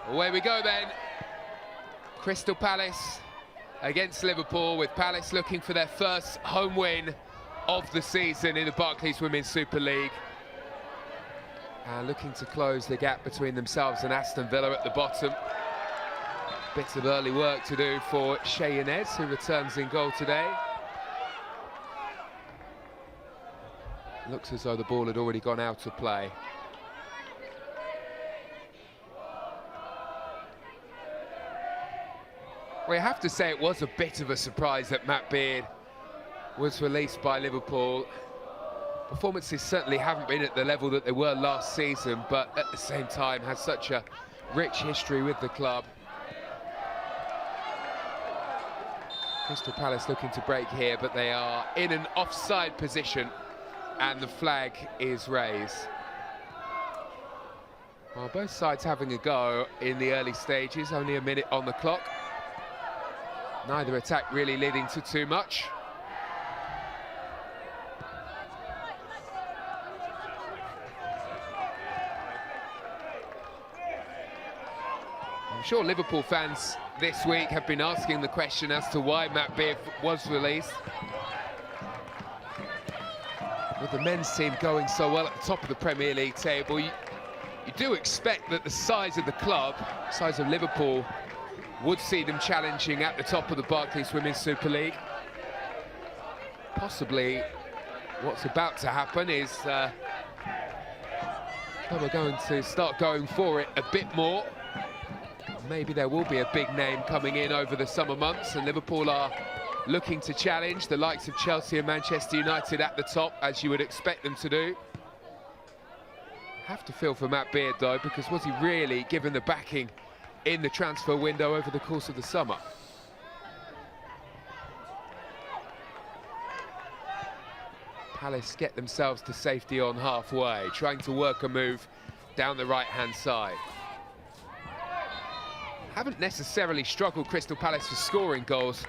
Away we go then. Crystal Palace against Liverpool, with Palace looking for their first home win of the season in the Barclays Women's Super League. Looking to close the gap between themselves and Aston Villa at the bottom. Bits of early work to do for Shea Inez, who returns in goal today. Looks as though the ball had already gone out of play. We have to say it was a bit of a surprise that Matt Beard was released by Liverpool. Performances certainly haven't been at the level that they were last season, but at the same time has such a rich history with the club. Crystal Palace looking to break here, but they are in an offside position and the flag is raised. Well, both sides having a go in the early stages, only a minute on the clock. Neither attack really leading to too much. I'm sure Liverpool fans this week have been asking the question as to why Matt Beard was released. With the men's team going so well at the top of the Premier League table, you do expect that the size of the club, size of Liverpool, would see them challenging at the top of the Barclays Women's Super League. Possibly what's about to happen is we're going to start going for it a bit more. Maybe there will be a big name coming in over the summer months, and Liverpool are looking to challenge the likes of Chelsea and Manchester United at the top, as you would expect them to do. Have to feel for Matt Beard though, because was he really given the backing in the transfer window over the course of the summer? Palace get themselves to safety on halfway, trying to work a move down the right-hand side. Haven't necessarily struggled, Crystal Palace, for scoring goals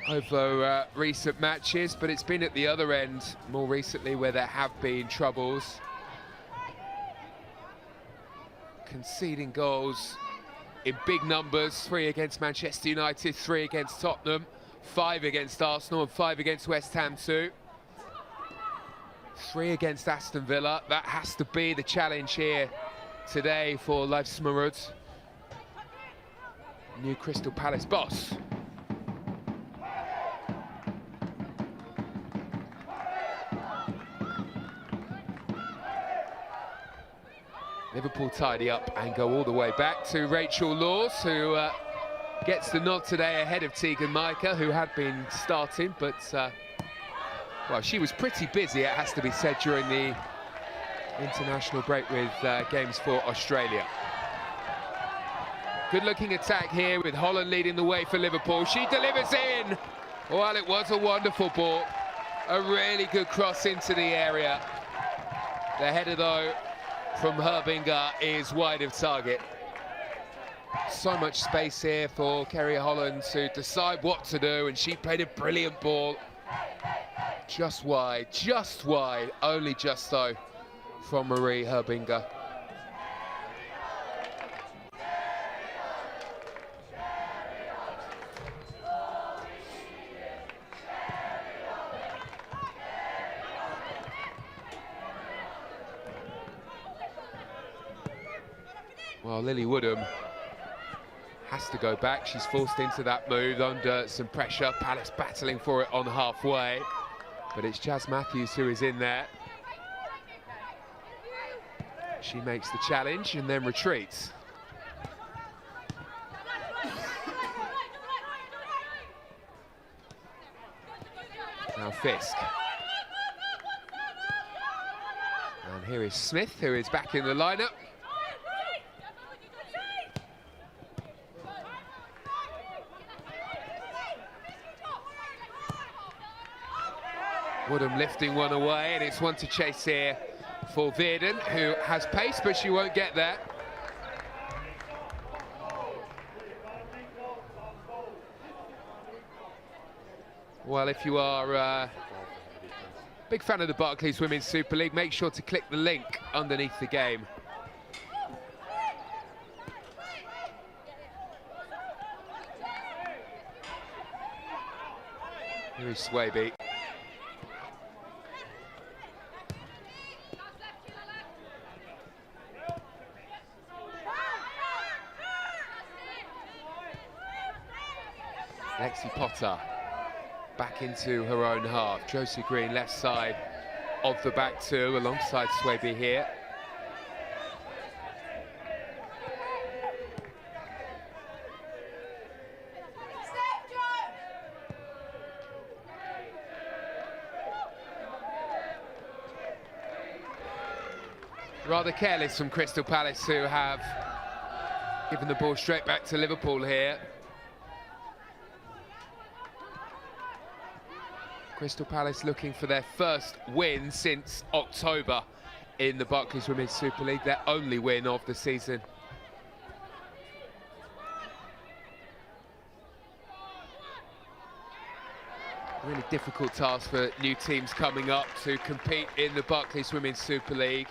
over recent matches, but it's been at the other end more recently where there have been troubles. Conceding goals in big numbers, 3 against Manchester United, 3 against Tottenham, 5 against Arsenal and 5 against West Ham too. 3 against Aston Villa. That has to be the challenge here today for Leif Smarud, new Crystal Palace boss. Liverpool tidy up and go all the way back to Rachel Laws, who gets the nod today ahead of Tegan Micah, who had been starting, but well, she was pretty busy, it has to be said, during the international break with games for Australia. Good-looking attack here with Holland leading the way for Liverpool. She delivers in. Well, it was a wonderful ball. A really good cross into the area. The header, though, from Herbinger is wide of target. So much space here for Kerry Holland to decide what to do, and she played a brilliant ball. Just wide, only just so, from Marie Herbinger. Well, Lily Woodham has to go back. She's forced into that move under some pressure. Palace battling for it on halfway, but it's Jazz Matthews who is in there. She makes the challenge and then retreats. Now Fisk. And here is Smith, who is back in the lineup. Woodham lifting one away, and it's one to chase here for Veerden, who has pace, but she won't get there. Well, if you are a big fan of the Barclays Women's Super League, make sure to click the link underneath the game. Here's Swaby. Lexi Potter back into her own half. Josie Green left side of the back two alongside Swaby here. Rather careless from Crystal Palace, who have given the ball straight back to Liverpool here. Crystal Palace looking for their first win since October in the Barclays Women's Super League, their only win of the season. Really difficult task for new teams coming up to compete in the Barclays Women's Super League.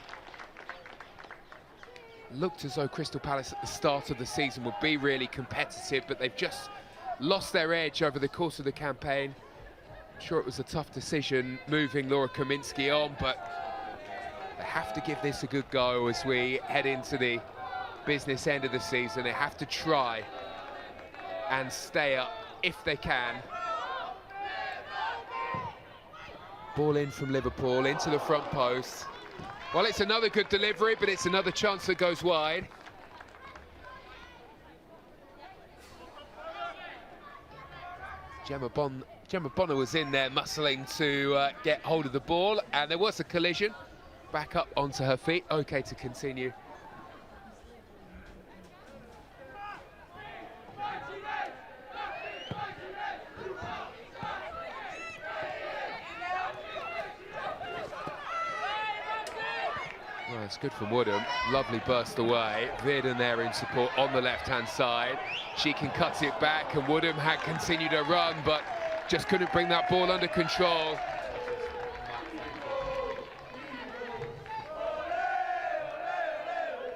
Looked as though Crystal Palace at the start of the season would be really competitive, but they've just lost their edge over the course of the campaign. I'm sure it was a tough decision moving Laura Kaminski on, but they have to give this a good go as we head into the business end of the season. They have to try and stay up if they can. Ball in from Liverpool into the front post. Well, it's another good delivery, but it's another chance that goes wide. Gemma Bonner was in there muscling to get hold of the ball, and there was a collision. Back up onto her feet, okay to continue. Well, it's good from Woodham. Lovely burst away. Virden there in support on the left-hand side. She can cut it back, and Woodham had continued her run, but just couldn't bring that ball under control.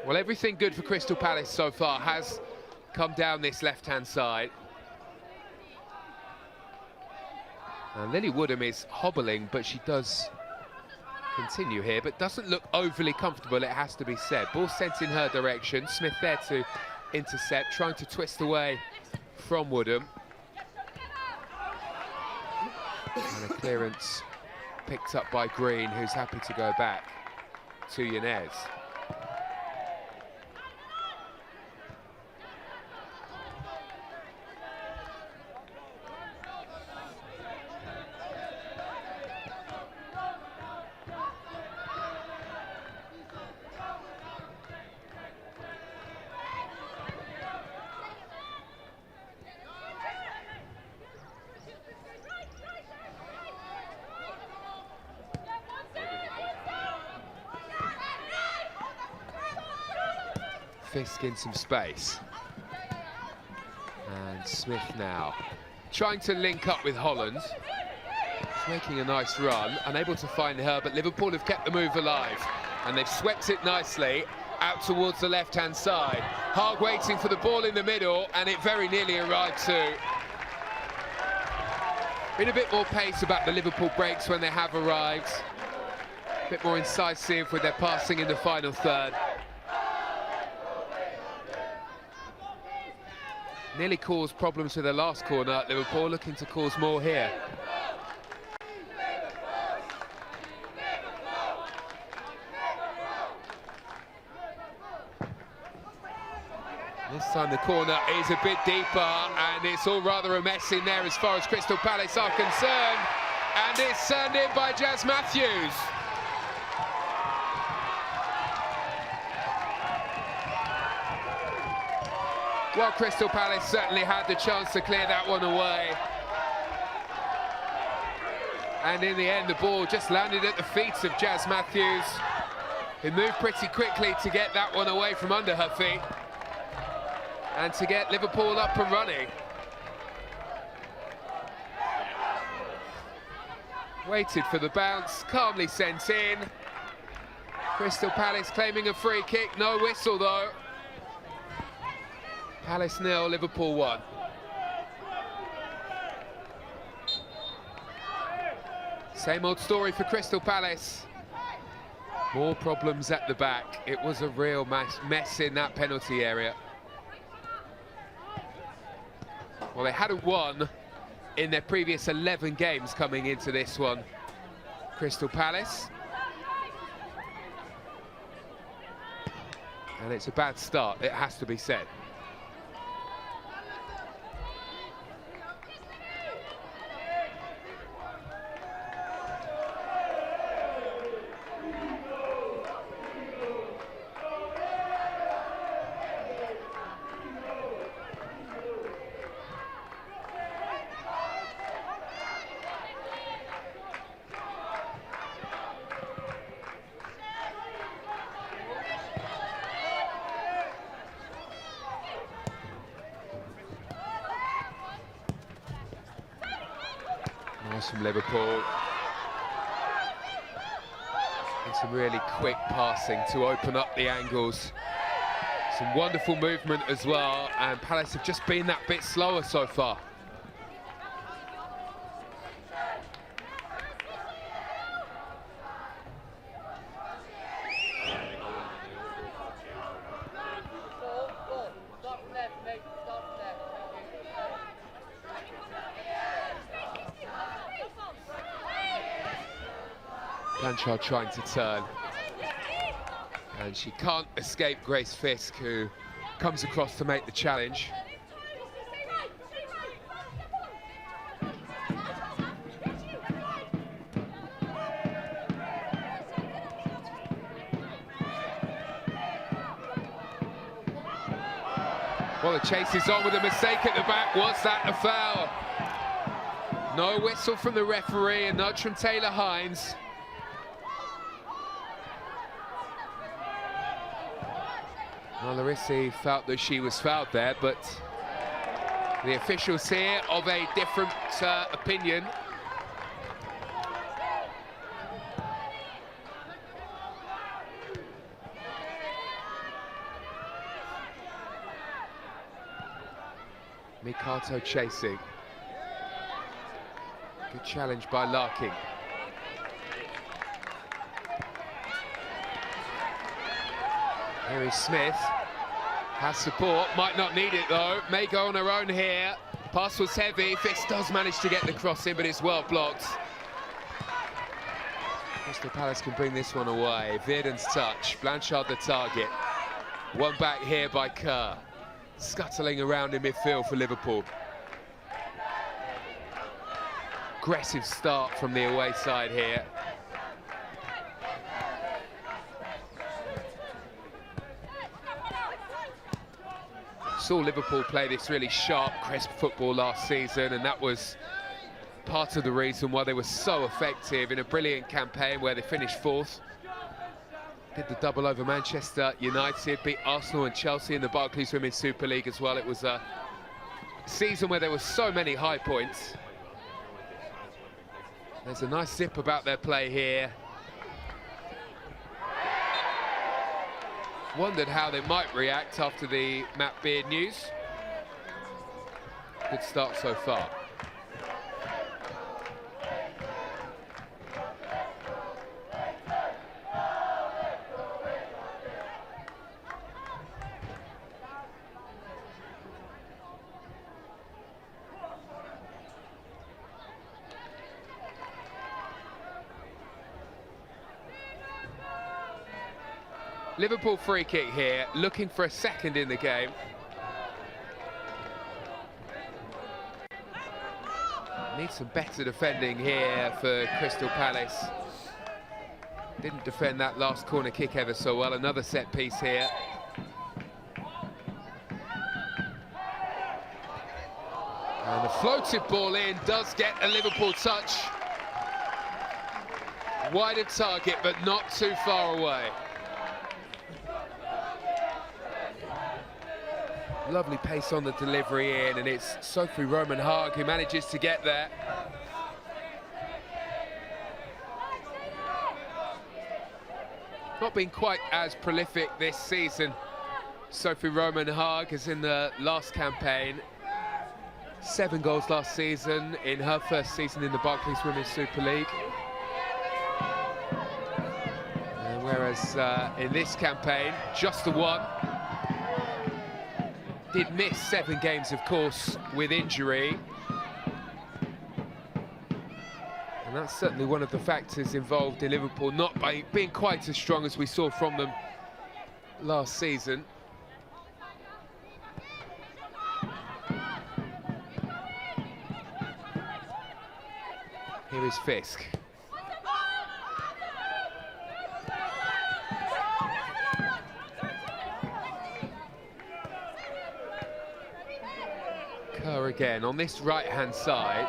Well, everything good for Crystal Palace so far has come down this left-hand side. And Lily Woodham is hobbling, but she does continue here, but doesn't look overly comfortable, it has to be said. Ball sent in her direction. Smith there to intercept, trying to twist away from Woodham. And a clearance picked up by Green, who's happy to go back to Yanez. Fisk in some space. And Smith now trying to link up with Holland. He's making a nice run, unable to find her, but Liverpool have kept the move alive. And they've swept it nicely out towards the left-hand side. Hard waiting for the ball in the middle, and it very nearly arrived too. Been a bit more pace about the Liverpool breaks when they have arrived. A bit more incisive with their passing in the final third. Nearly caused problems with their last corner. Liverpool looking to cause more here. This time the corner is a bit deeper, and it's all rather a mess in there as far as Crystal Palace are concerned. And it's turned in by Jazz Matthews. Well, Crystal Palace certainly had the chance to clear that one away. And in the end, the ball just landed at the feet of Jazz Matthews, who moved pretty quickly to get that one away from under her feet and to get Liverpool up and running. Waited for the bounce, calmly sent in. Crystal Palace claiming a free kick, no whistle though. Palace 0, Liverpool 1. Same old story for Crystal Palace. More problems at the back. It was a real mess in that penalty area. Well, they hadn't won in their previous 11 games coming into this one. Crystal Palace. And it's a bad start, it has to be said. Nice from Liverpool. And some really quick passing to open up the angles. Some wonderful movement as well, and Palace have just been that bit slower so far. Blanchard trying to turn, and she can't escape Grace Fisk, who comes across to make the challenge. Well, the chase is on with a mistake at the back. Was that a foul? No whistle from the referee and nudge from Taylor Hines. Well, Larissa felt that she was fouled there, but the officials here of a different opinion. Mikato chasing. Good challenge by Larkin. Here is Smith, has support, might not need it though, may go on her own here. Pass was heavy, Fisk does manage to get the cross in, but it's well blocked. Crystal Palace can bring this one away. Virden's touch, Blanchard the target. One back here by Kerr. Scuttling around in midfield for Liverpool. Aggressive start from the away side here. Saw Liverpool play this really sharp, crisp football last season, and that was part of the reason why they were so effective in a brilliant campaign where they finished fourth. Did the double over Manchester United, beat Arsenal and Chelsea in the Barclays Women's Super League as well. It was a season where there were so many high points. There's a nice zip about their play here. Wondered how they might react after the Matt Beard news. Good start so far. Liverpool free kick here, looking for a second in the game. Needs some better defending here for Crystal Palace. Didn't defend that last corner kick ever so well. Another set piece here. And the floated ball in does get a Liverpool touch. Wide of target, but not too far away. Lovely pace on the delivery in, and it's Sophie Roman Haag who manages to get there. Not been quite as prolific this season, Sophie Roman Haag, as in the last campaign. 7 goals last season in her first season in the Barclays Women's Super League. Whereas in this campaign, just the one. Did miss 7 games, of course, with injury. And that's certainly one of the factors involved in Liverpool not being quite as strong as we saw from them last season. Here is Fisk. Kerr again on this right-hand side.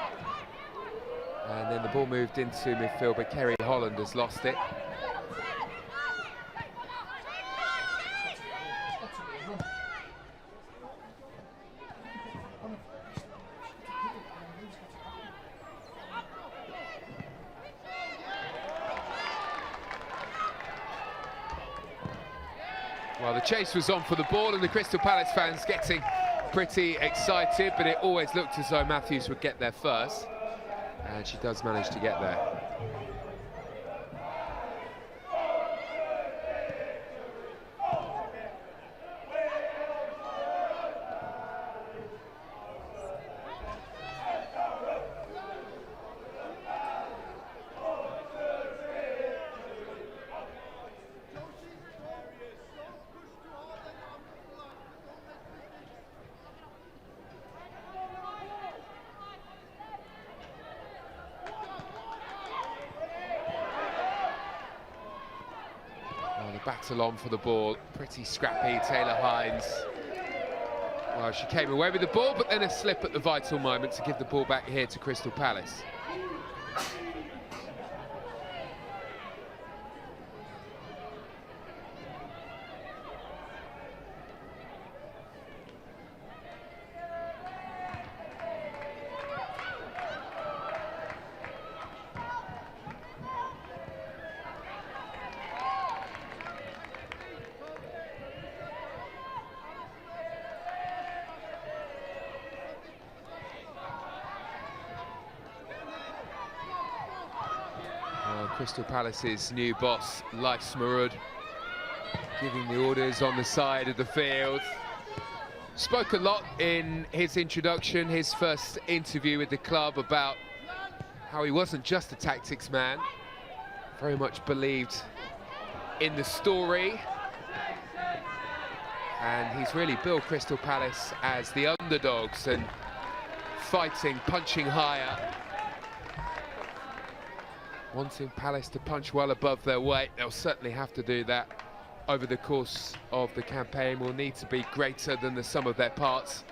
And then the ball moved into midfield, but Kerry Holland has lost it. Well, the chase was on for the ball, and the Crystal Palace fans getting pretty excited, but it always looked as though Matthews would get there first, and she does manage to get there. Battle on for the ball, pretty scrappy, Taylor Hines. Well, she came away with the ball, but then a slip at the vital moment to give the ball back here to Crystal Palace. Crystal Palace's new boss, Leif Smarud, giving the orders on the side of the field. Spoke a lot in his introduction, his first interview with the club, about how he wasn't just a tactics man, very much believed in the story. And he's really built Crystal Palace as the underdogs and fighting, punching higher. Wanting Palace to punch well above their weight. They'll certainly have to do that over the course of the campaign. Will need to be greater than the sum of their parts.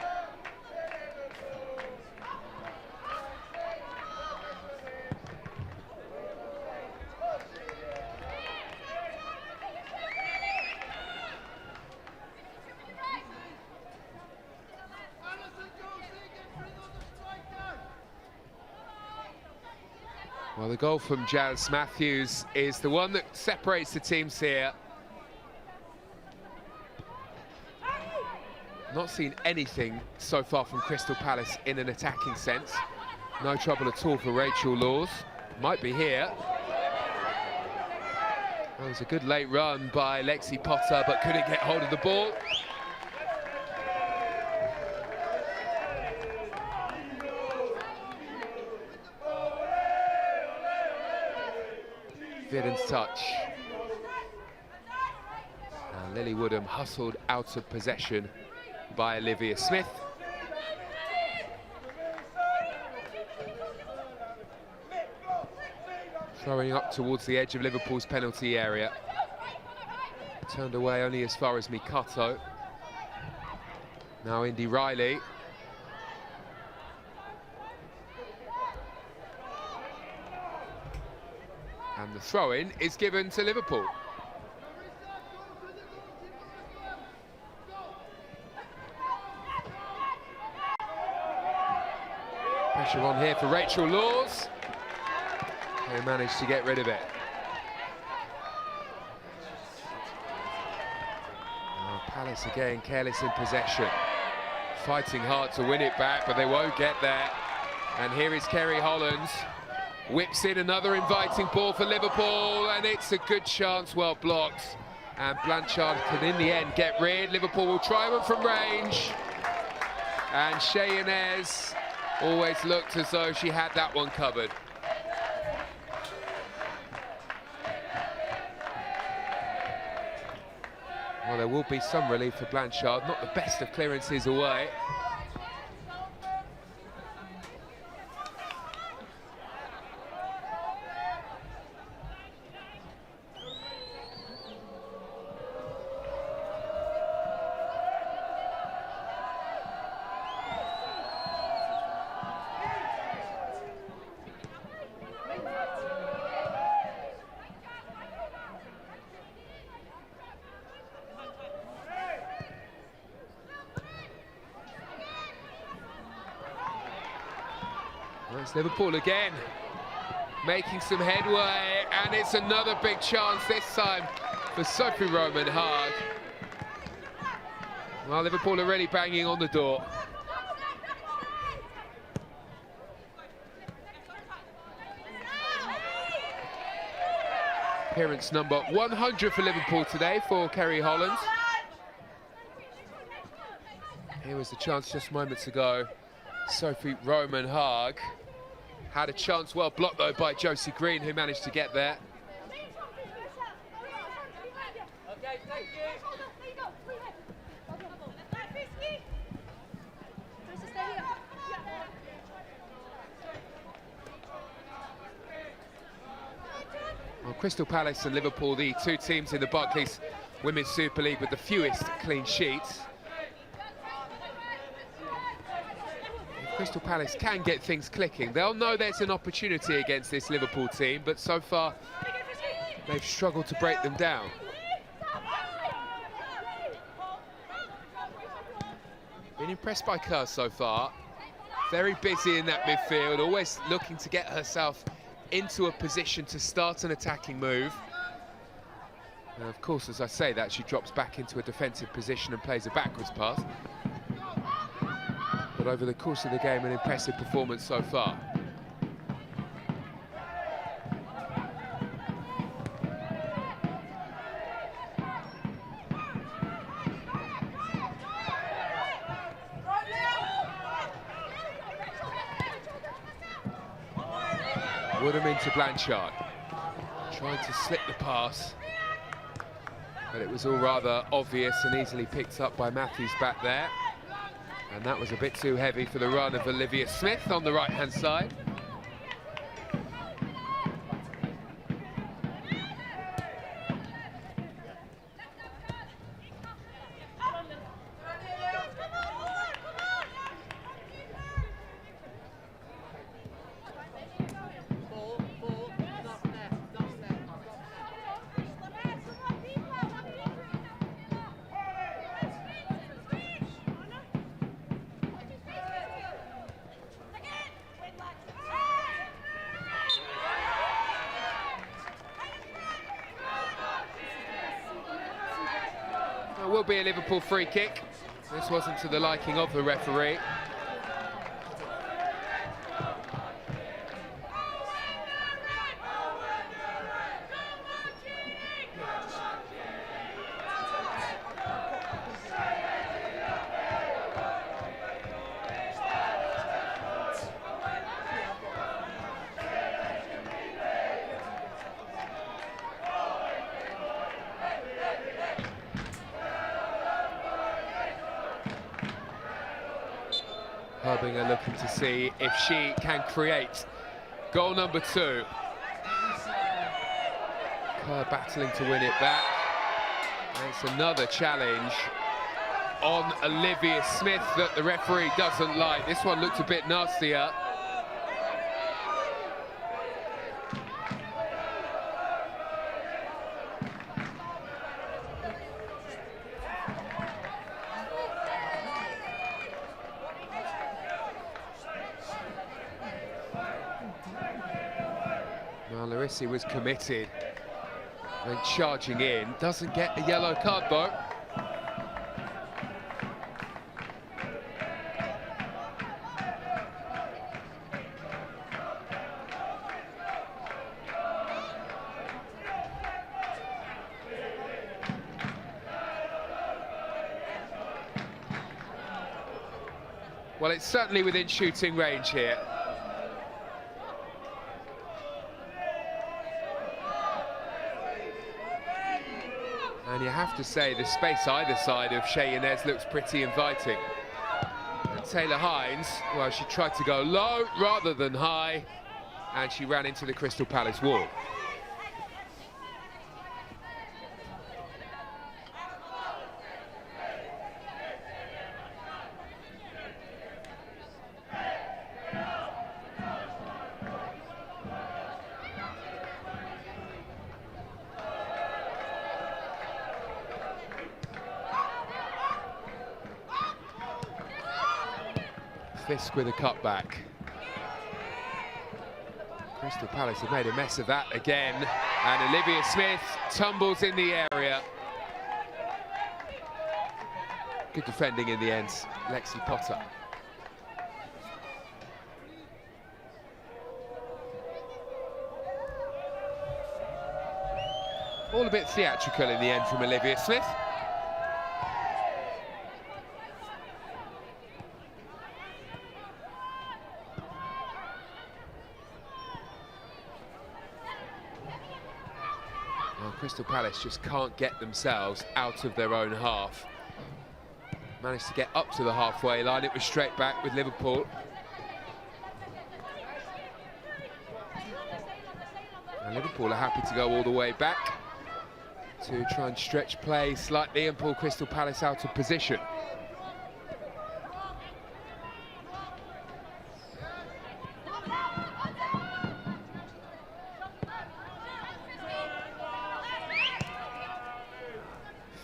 Well, the goal from Jazz Matthews is the one that separates the teams here. Not seen anything so far from Crystal Palace in an attacking sense. No trouble at all for Rachel Laws. Might be here. That was a good late run by Lexi Potter, but couldn't get hold of the ball. Viden's touch. And Lily Woodham hustled out of possession by Olivia Smith. Throwing up towards the edge of Liverpool's penalty area. Turned away only as far as Mikato. Now Indy Riley. And the throw-in is given to Liverpool. Pressure on here for Rachel Laws. They managed to get rid of it. Now Palace again careless in possession. Fighting hard to win it back, but they won't get there. And here is Kerry Holland. Whips in another inviting ball for Liverpool, and it's a good chance, well blocked. And Blanchard can, in the end, get rid. Liverpool will try one from range. And Cheyenne always looked as though she had that one covered. Well, there will be some relief for Blanchard. Not the best of clearances away. Well, it's Liverpool again, making some headway, and it's another big chance this time for Sophie Roman-Haag. Well, Liverpool are really banging on the door. Appearance number 100 for Liverpool today for Kerry Holland. Here was the chance just moments ago. Sophie Roman-Haag had a chance, well blocked though by Josie Green, who managed to get there. Okay, thank you. Well, Crystal Palace and Liverpool, the two teams in the Barclays Women's Super League with the fewest clean sheets. Crystal Palace can get things clicking. They'll know there's an opportunity against this Liverpool team, but so far they've struggled to break them down. Been impressed by Kerr so far. Very busy in that midfield, always looking to get herself into a position to start an attacking move. And of course, as I say that, she drops back into a defensive position and plays a backwards pass. But over the course of the game, an impressive performance so far. Woodham into Blanchard, trying to slip the pass, but it was all rather obvious and easily picked up by Matthews back there. And that was a bit too heavy for the run of Olivia Smith on the right-hand side. Will be a Liverpool free kick. This wasn't to the liking of the referee. Herbinger looking to see if she can create goal number 2. Kerr battling to win it back. And it's another challenge on Olivia Smith that the referee doesn't like. This one looked a bit nastier. Well, Larissi was committed and charging in. Doesn't get a yellow card though. Well, it's certainly within shooting range here. And you have to say the space either side of Shea Yanez looks pretty inviting. And Taylor Hines, well, she tried to go low rather than high, and she ran into the Crystal Palace wall. Fisk with a cutback. Crystal Palace have made a mess of that again, and Olivia Smith tumbles in the area. Good defending in the end, Lexi Potter. All a bit theatrical in the end from Olivia Smith. Crystal Palace just can't get themselves out of their own half. Managed to get up to the halfway line. It was straight back with Liverpool. And Liverpool are happy to go all the way back to try and stretch play slightly and pull Crystal Palace out of position.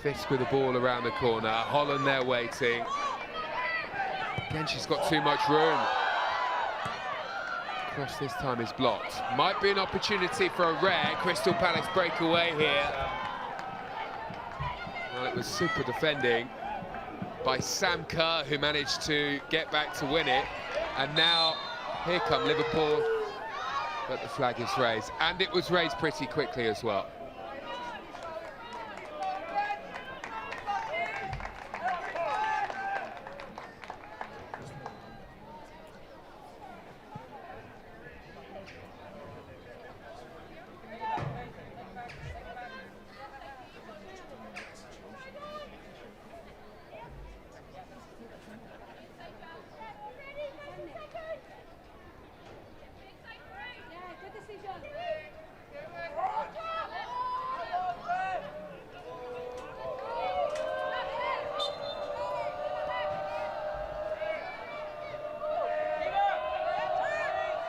Fisk with the ball around the corner. Holland there waiting. Again, she's got too much room. Cross this time is blocked. Might be an opportunity for a rare Crystal Palace breakaway here. Well, it was super defending by Sam Kerr, who managed to get back to win it. And now here come Liverpool, but the flag is raised. And it was raised pretty quickly as well.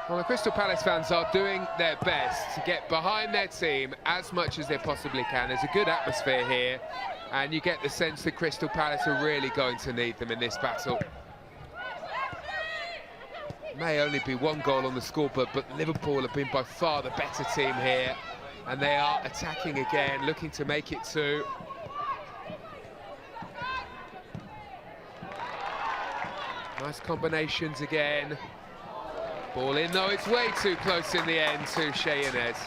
Well, the Crystal Palace fans are doing their best to get behind their team as much as they possibly can. There's a good atmosphere here, and you get the sense that Crystal Palace are really going to need them in this battle. May only be one goal on the scoreboard, but Liverpool have been by far the better team here, and they are attacking again, looking to make it two. Nice combinations again. Ball in, though, it's way too close in the end to Shea Yanez.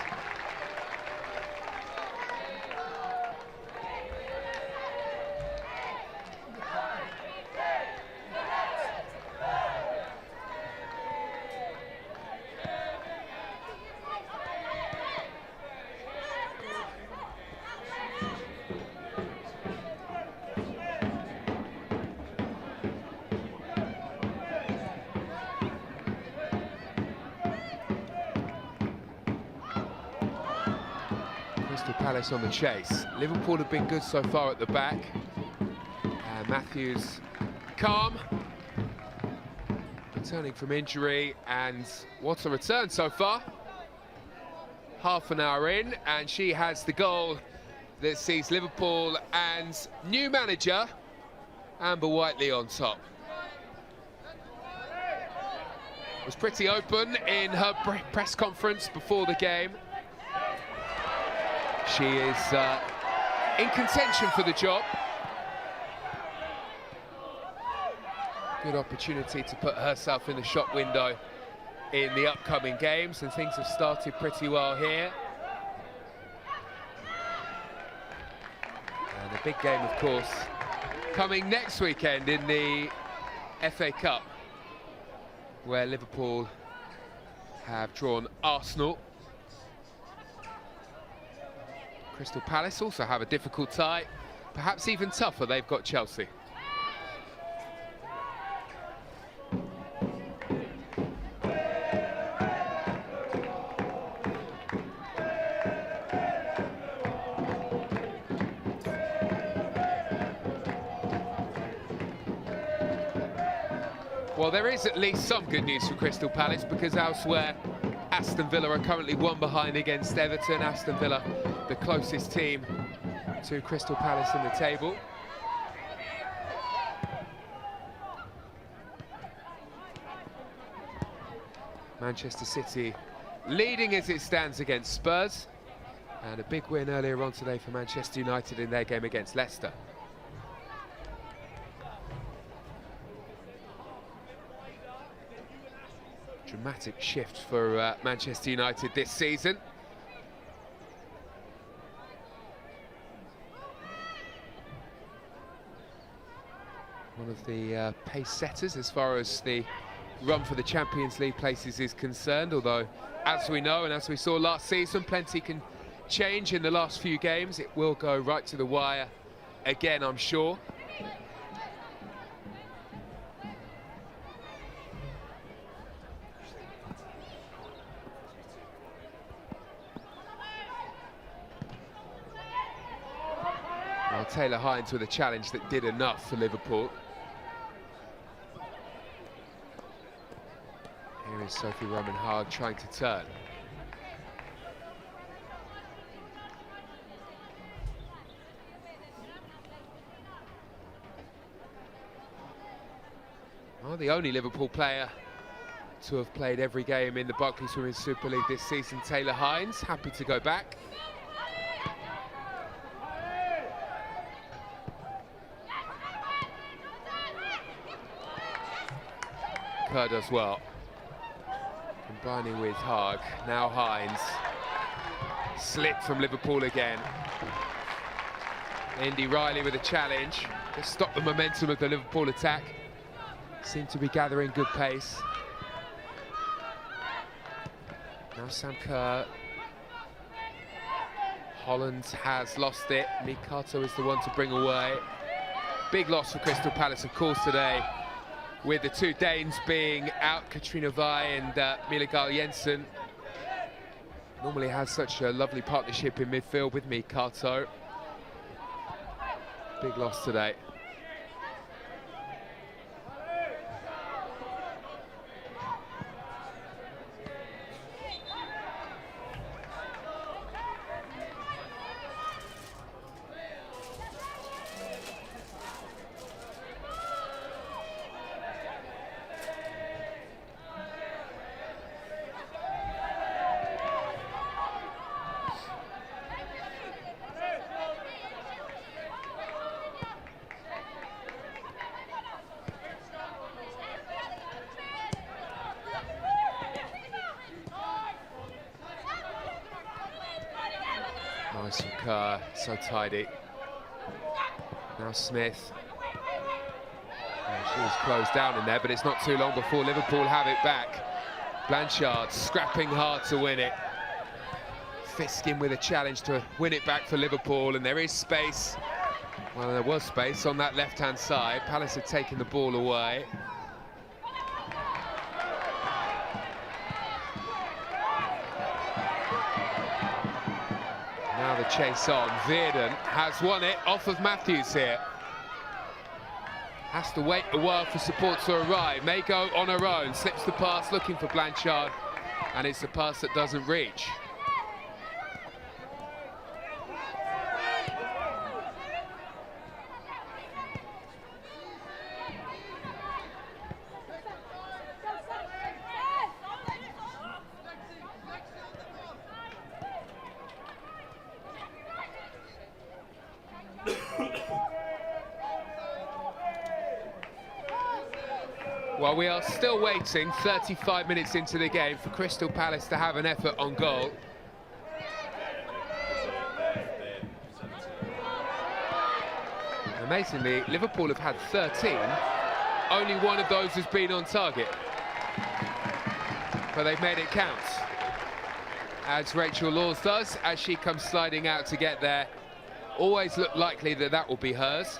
Crystal Palace on the chase. Liverpool have been good so far at the back. Matthews calm, returning from injury, and what a return so far. Half an hour in, and she has the goal that sees Liverpool and new manager Amber Whiteley on top. Was pretty open in her press conference before the game. She is in contention for the job. Good opportunity to put herself in the shop window in the upcoming games, and things have started pretty well here. And a big game, of course, coming next weekend in the FA Cup. where Liverpool have drawn Arsenal. Crystal Palace also have a difficult tie, perhaps even tougher. They've got Chelsea. Well, there is at least some good news for Crystal Palace, because elsewhere, Aston Villa are currently one behind against Everton. Aston Villa, the closest team to Crystal Palace in the table. Manchester City leading as it stands against Spurs, and a big win earlier on today for Manchester United in their game against Leicester. Dramatic shift for Manchester United this season. One of the pace setters as far as the run for the Champions League places is concerned, although, as we know and as we saw last season, plenty can change in the last few games. It will go right to the wire again, I'm sure. Well, Taylor Hines with a challenge that did enough for Liverpool. Here is Sophie Roman-Haag trying to turn. Well, the only Liverpool player to have played every game in the Barclays Women's Super League this season, Taylor Hines, happy to go back. Kerr does well. Combining with Haag, now Hines. Slip from Liverpool again. Indy Riley with a challenge to stop the momentum of the Liverpool attack. Seem to be gathering good pace. Now Sam Kerr. Holland has lost it. Mikato is the one to bring away. Big loss for Crystal Palace, of course, today, with the two Danes being out, Katrina Vai and Mila Gahl-Jensen. Normally has such a lovely partnership in midfield with Mikato. Big loss today. Nice from Kerr, so tidy. Now Smith. She was closed down in there, but it's not too long before Liverpool have it back. Blanchard scrapping hard to win it. Fiskin with a challenge to win it back for Liverpool, and there is space. Well, there was space on that left-hand side. Palace had taken the ball away. Now the chase on. Veerden has won it off of Matthews here. Has to wait a while for support to arrive. May go on her own. Slips the pass looking for Blanchard, and it's a pass that doesn't reach. Well, we are still waiting, 35 minutes into the game, for Crystal Palace to have an effort on goal. Amazingly, Liverpool have had 13. Only one of those has been on target. But they've made it count, as Rachel Laws does, as she comes sliding out to get there. Always looked likely that that will be hers.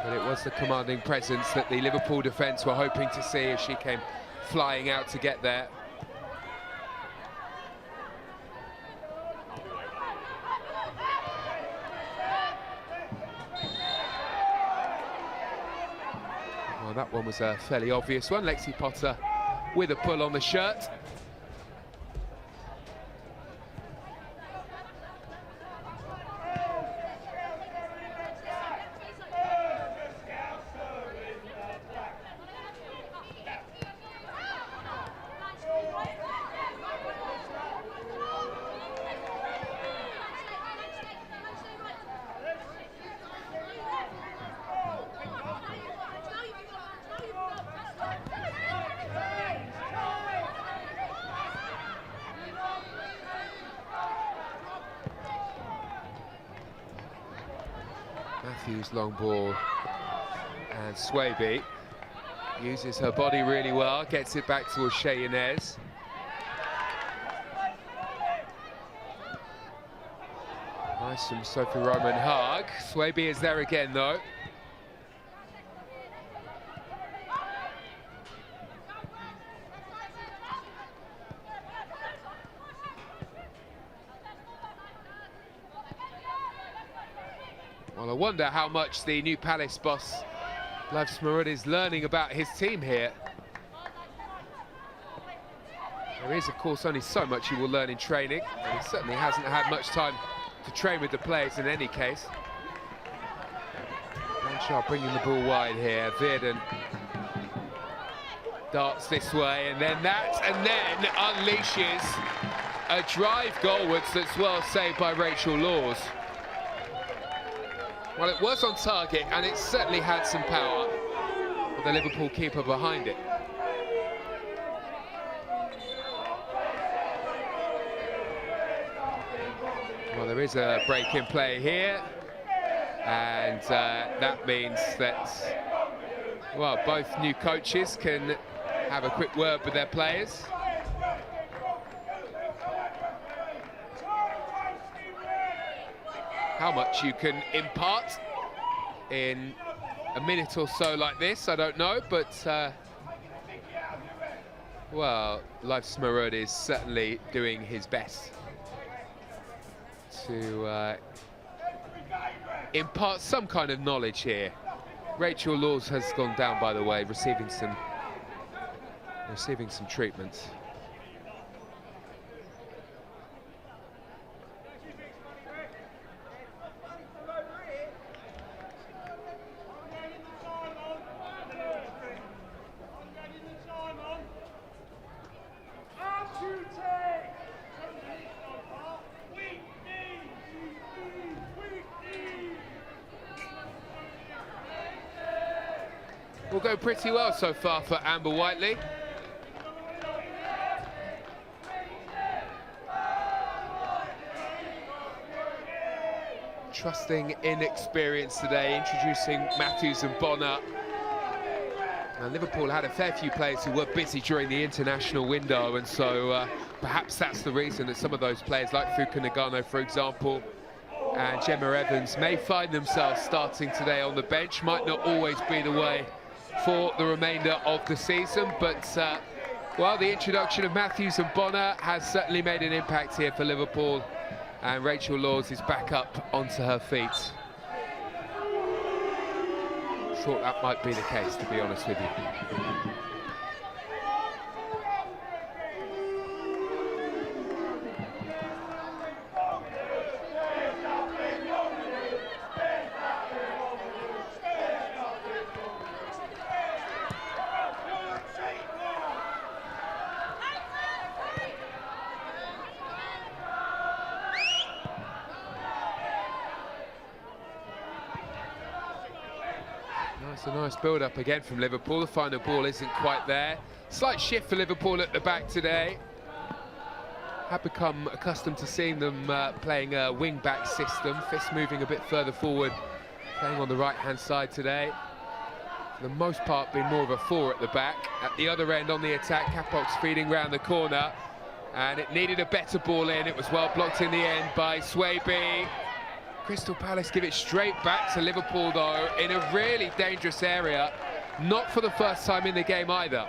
But it was the commanding presence that the Liverpool defence were hoping to see as she came flying out to get there. Well, that one was a fairly obvious one. Lexi Potter with a pull on the shirt. Matthews long ball, and Swaby uses her body really well, gets it back to O'Shea Inez. Nice from Sophie Roman Haag. Swaby is there again though. Well, I wonder how much the new Palace boss, Liv Smarud, is learning about his team here. There is, of course, only so much he will learn in training, and he certainly hasn't had much time to train with the players in any case. Blanchard bringing the ball wide here. Veerden darts this way, and then unleashes a drive goalwards that's well saved by Rachel Laws. Well, it was on target, and it certainly had some power, with the Liverpool keeper behind it. Well, there is a break in play here, and that means that, well, both new coaches can have a quick word with their players. How much you can impart in a minute or so like this, I don't know, but well, Liv Smarud is certainly doing his best to impart some kind of knowledge here. Rachel Laws has gone down, by the way, receiving some treatment. Will go pretty well so far for Amber Whiteley. Trusting inexperience today, introducing Matthews and Bonner. And Liverpool had a fair few players who were busy during the international window, and so perhaps that's the reason that some of those players, like Fuka Nagano, for example, and Gemma Evans, may find themselves starting today on the bench. Might not always be the way for the remainder of the season, but well, the introduction of Matthews and Bonner has certainly made an impact here for Liverpool, and Rachel Laws is back up onto her feet. Thought that might be the case, to be honest with you. It's a nice build-up again from Liverpool. The final ball isn't quite there. Slight shift for Liverpool at the back today. Have become accustomed to seeing them playing a wing-back system. Fisk moving a bit further forward, playing on the right-hand side today. for the most part, been more of a 4 at the back. At the other end on the attack, Capok's feeding round the corner, and it needed a better ball in. It was well blocked in the end by Swaby. Crystal Palace give it straight back to Liverpool, though, in a really dangerous area. Not for the first time in the game either.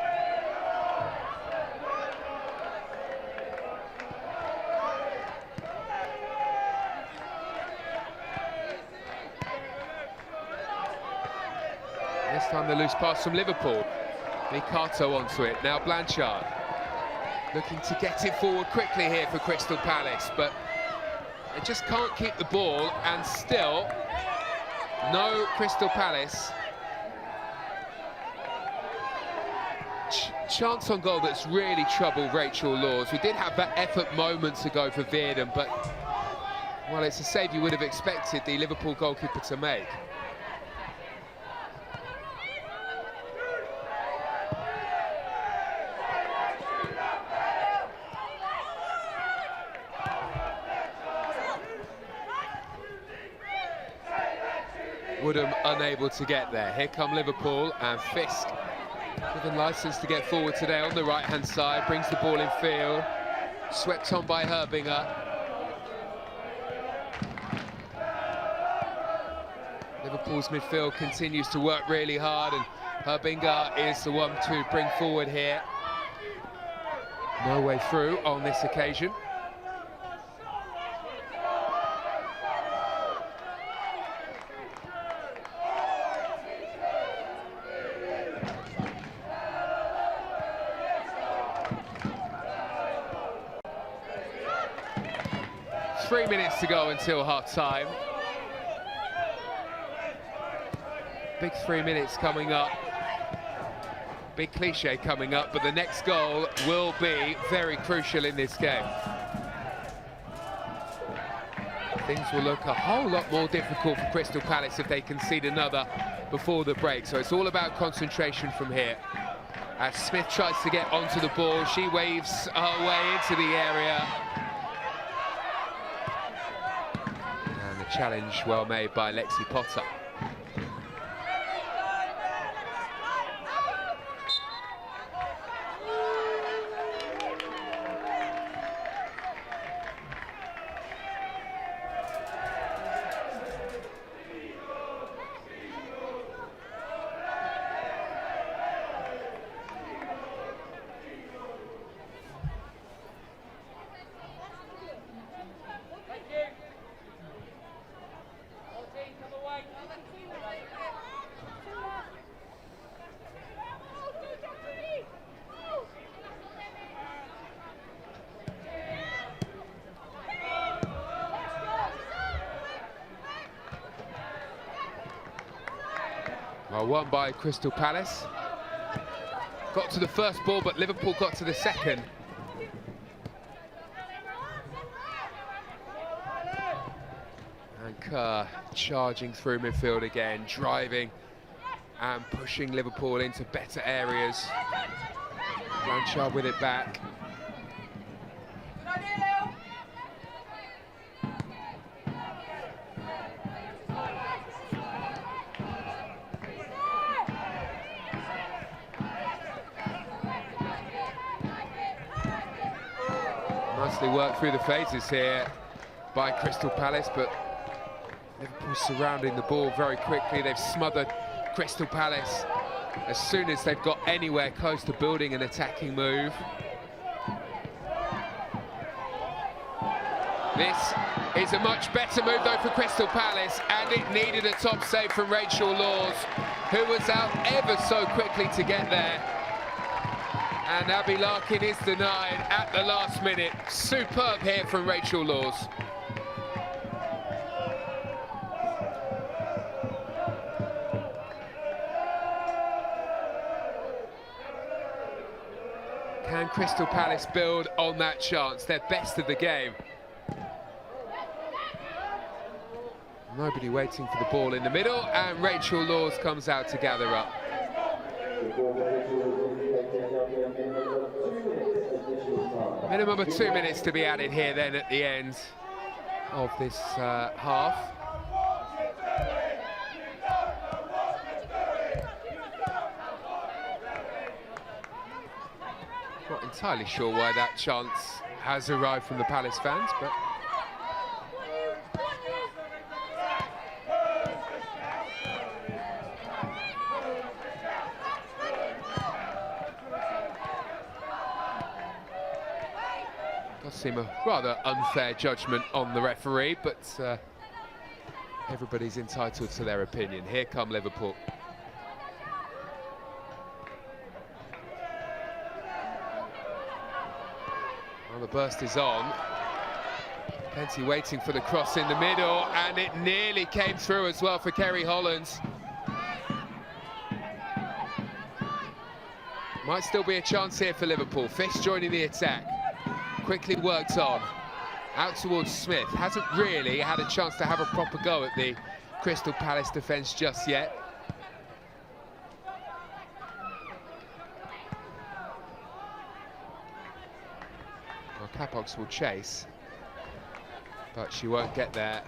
This time the loose pass from Liverpool. Mikato onto it, now Blanchard. Looking to get it forward quickly here for Crystal Palace, but they just can't keep the ball, and still, no Crystal Palace. Chance on goal that's really troubled Rachel Laws. We did have that effort moments ago for Veerden, but, well, it's a save you would have expected the Liverpool goalkeeper to make. Woodham unable to get there. Here come Liverpool, and Fisk given licence to get forward today on the right-hand side, brings the ball in field, swept on by Herbinger. Liverpool's midfield continues to work really hard, and Herbinger is the one to bring forward here. No way through on this occasion. Three minutes to go until half-time. Big 3 minutes coming up. Big cliche coming up, but the next goal will be very crucial in this game. Things will look a whole lot more difficult for Crystal Palace if they concede another before the break. So it's all about concentration from here. As Smith tries to get onto the ball, she waves her way into the area. Challenge well made by Lexi Potter. Well, won by Crystal Palace. Got to the first ball, but Liverpool got to the second. And Kerr charging through midfield again, driving and pushing Liverpool into better areas. Blanchard with it back. Nicely worked through the phases here by Crystal Palace, but Liverpool surrounding the ball very quickly. They've smothered Crystal Palace as soon as they've got anywhere close to building an attacking move. This is a much better move though for Crystal Palace, and it needed a top save from Rachel Laws, who was out ever so quickly to get there. And Abby Larkin is denied at the last minute. Superb here from Rachel Laws. Can Crystal Palace build on that chance? Their best of the game. Nobody waiting for the ball in the middle, and Rachel Laws comes out to gather up. Minimum of 2 minutes to be added here then at the end of this half. Not entirely sure why that chance has arrived from the Palace fans, but does seem a rather unfair judgment on the referee, but everybody's entitled to their opinion. Here come Liverpool. Well, the burst is on. Plenty waiting for the cross in the middle, and it nearly came through as well for Kerry Hollands. Might still be a chance here for Liverpool. Fish joining the attack. Quickly worked on. Out towards Smith. Hasn't really had a chance to have a proper go at the Crystal Palace defence just yet. Well, Capox will chase, but she won't get there.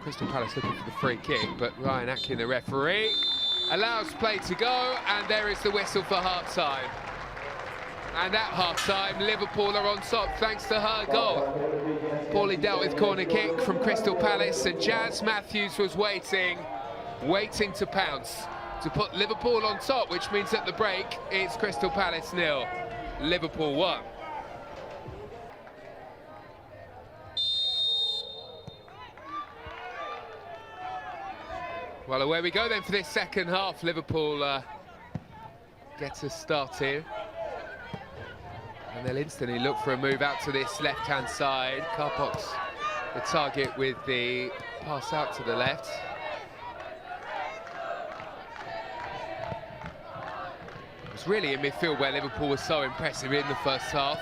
Crystal Palace looking for the free kick, but Ryan Atkin, the referee, allows play to go, and there is the whistle for half-time. And at half-time, Liverpool are on top thanks to her goal. Poorly dealt with corner kick from Crystal Palace, and Jazz Matthews was waiting to pounce, to put Liverpool on top, which means at the break, it's Crystal Palace 0, Liverpool 1. Well, away we go then for this second half. Liverpool gets us started. And they'll instantly look for a move out to this left-hand side. Capox, the target with the pass out to the left. It was really in midfield where Liverpool was so impressive in the first half.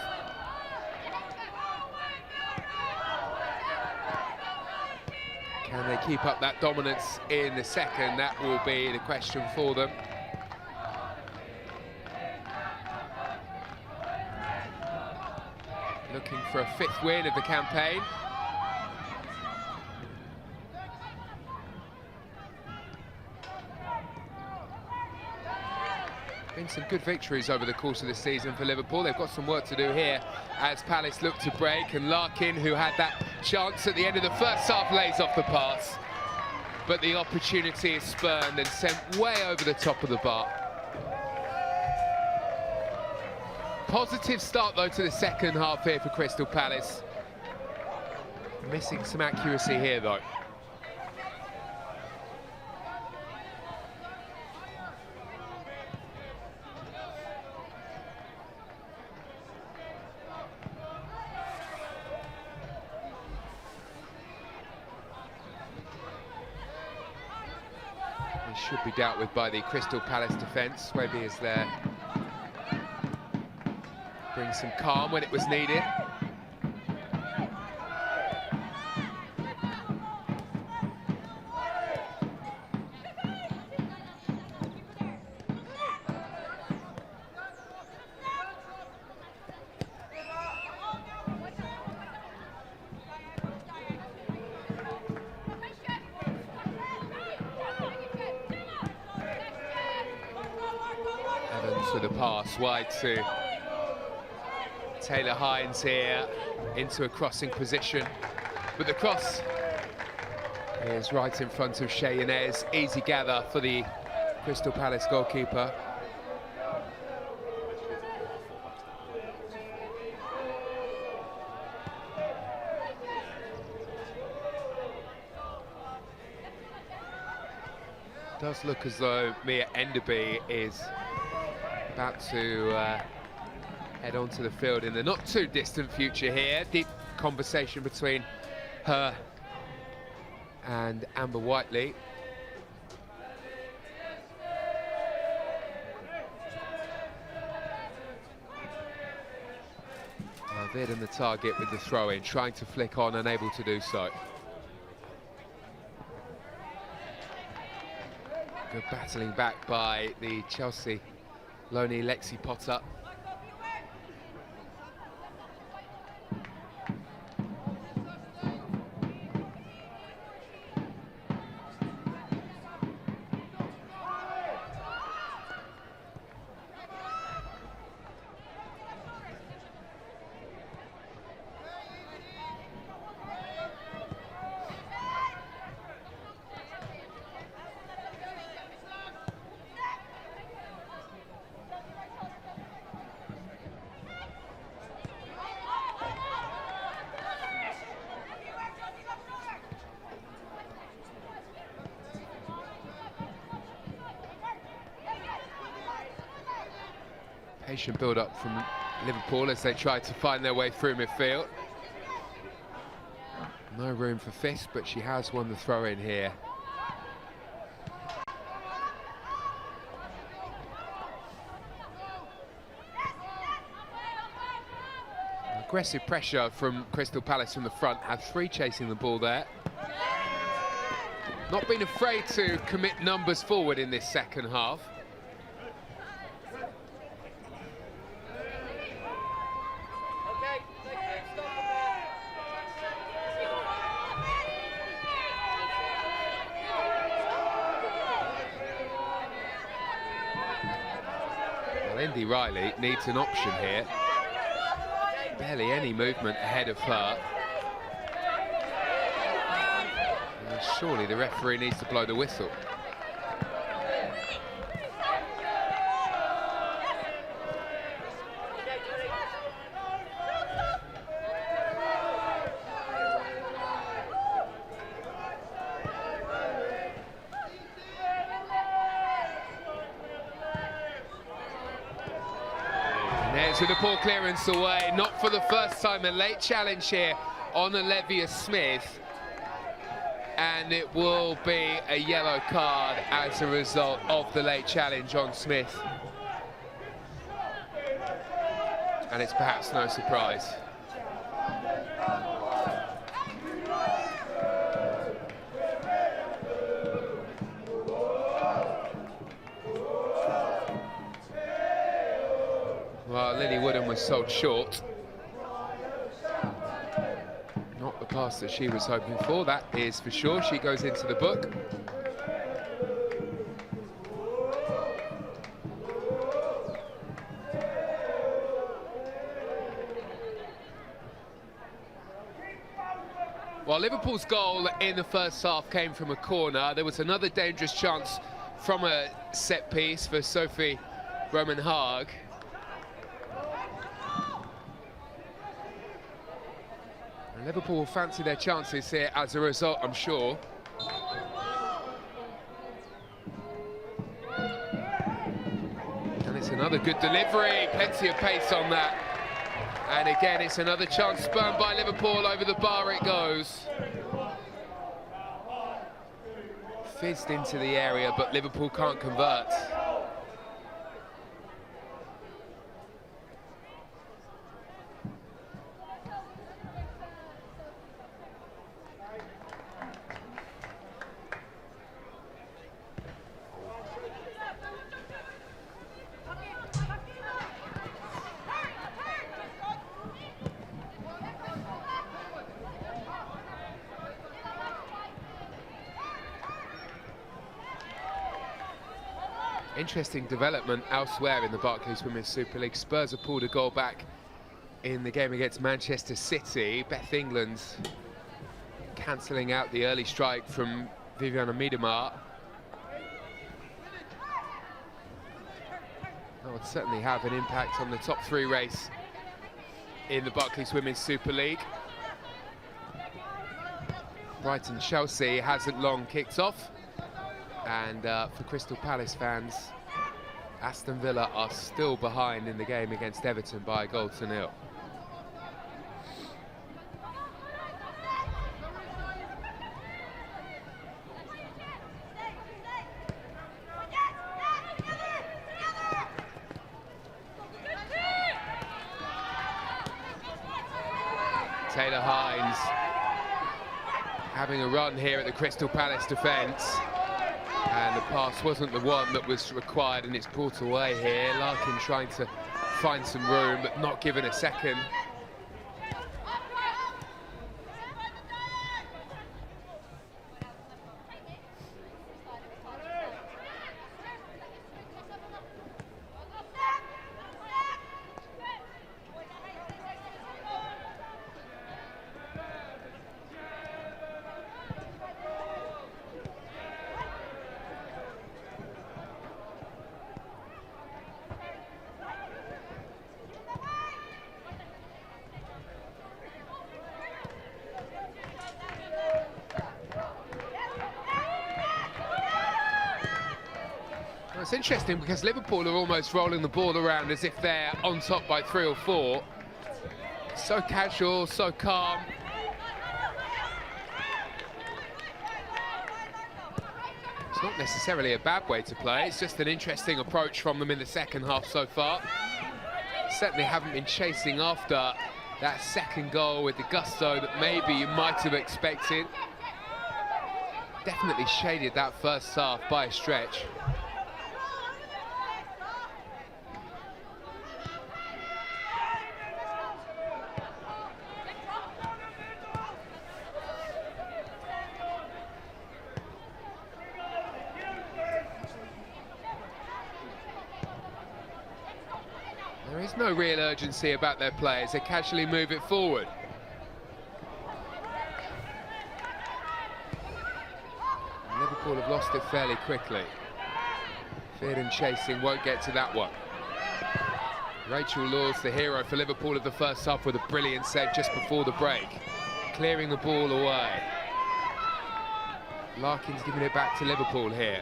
Can they keep up that dominance in the second? That will be the question for them. Looking for a 5th win of the campaign. Been some good victories over the course of the season for Liverpool. They've got some work to do here as Palace look to break, and Larkin, who had that chance at the end of the first half, lays off the pass. But the opportunity is spurned and sent way over the top of the bar. Positive start, though, to the second half here for Crystal Palace. Missing some accuracy here, though. Should be dealt with by the Crystal Palace defence. Webby is there. Brings some calm when it was needed. With a pass wide to Taylor Hines here into a crossing position, but the cross is right in front of Shea Yanez. Easy gather for the Crystal Palace goalkeeper. Does look as though Mia Enderby is about to head onto the field in the not too distant future here. Deep conversation between her and Amber Whiteley. David and the target with the throw-in, trying to flick on, unable to do so. Good battling back by the Chelsea loanee Lexi Potter. Patient build-up from Liverpool as they try to find their way through midfield. No room for Fist, but she has won the throw-in here. Aggressive pressure from Crystal Palace from the front, had 3 chasing the ball there. Not been afraid to commit numbers forward in this second half. Lindy Riley needs an option here. Barely any movement ahead of her. And surely the referee needs to blow the whistle. With the poor clearance away, not for the first time, a late challenge here on Olivia Smith, and it will be a yellow card as a result of the late challenge on Smith, and it's perhaps no surprise. Well, Lily Woodham was sold short. Not the pass that she was hoping for, that is for sure. She goes into the book. Well, Liverpool's goal in the first half came from a corner. There was another dangerous chance from a set piece for Sophie Roman-Haag. Liverpool will fancy their chances here as a result, I'm sure. And it's another good delivery, plenty of pace on that. And again, it's another chance spurned by Liverpool, over the bar it goes. Fizzed into the area, but Liverpool can't convert. Interesting development elsewhere in the Barclays Women's Super League. Spurs have pulled a goal back in the game against Manchester City. Beth England's cancelling out the early strike from Viviana Miedemar. That would certainly have an impact on the top 3 race in the Barclays Women's Super League. Brighton-Chelsea hasn't long kicked off. And for Crystal Palace fans, Aston Villa are still behind in the game against Everton by a 1-0. Taylor Hines having a run here at the Crystal Palace defence. And the pass wasn't the one that was required, and it's brought away here. Larkin trying to find some room, but not given a second. It's interesting because Liverpool are almost rolling the ball around as if they're on top by 3 or 4. So casual, so calm. It's not necessarily a bad way to play, it's just an interesting approach from them in the second half so far. Certainly haven't been chasing after that second goal with the gusto that maybe you might have expected. Definitely shaded that first half by a stretch. There is no real urgency about their players, they casually move it forward. And Liverpool have lost it fairly quickly. Feared and chasing won't get to that one. Rachel Laws, the hero for Liverpool of the first half, with a brilliant save just before the break, clearing the ball away. Larkin's giving it back to Liverpool here.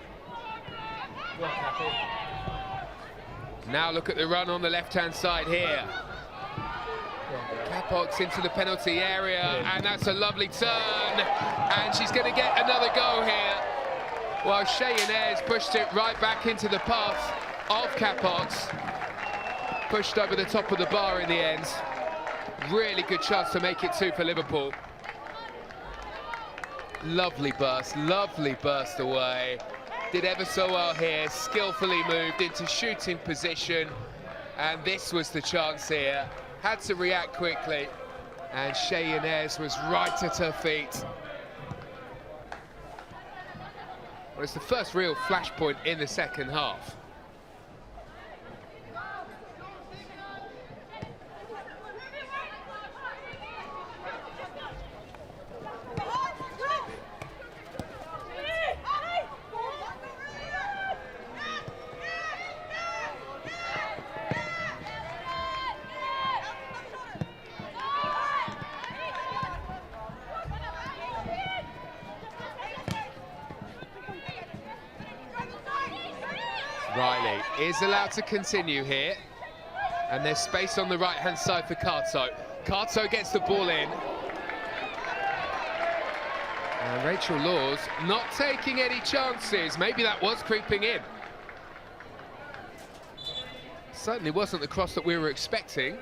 Now look at the run on the left-hand side here. Capox into the penalty area, and that's a lovely turn. And she's going to get another goal here. While Cheyenne pushed it right back into the path of Capox. Pushed over the top of the bar in the end. Really good chance to make it 2 for Liverpool. Lovely burst away. Did ever so well here, skillfully moved into shooting position, and this was the chance here. Had to react quickly, and Cheyenne was right at her feet. Well, it's the first real flashpoint in the second half. Riley is allowed to continue here, and there's space on the right-hand side for Carto. Carto gets the ball in. And Rachel Laws not taking any chances. Maybe that was creeping in. Certainly wasn't the cross that we were expecting.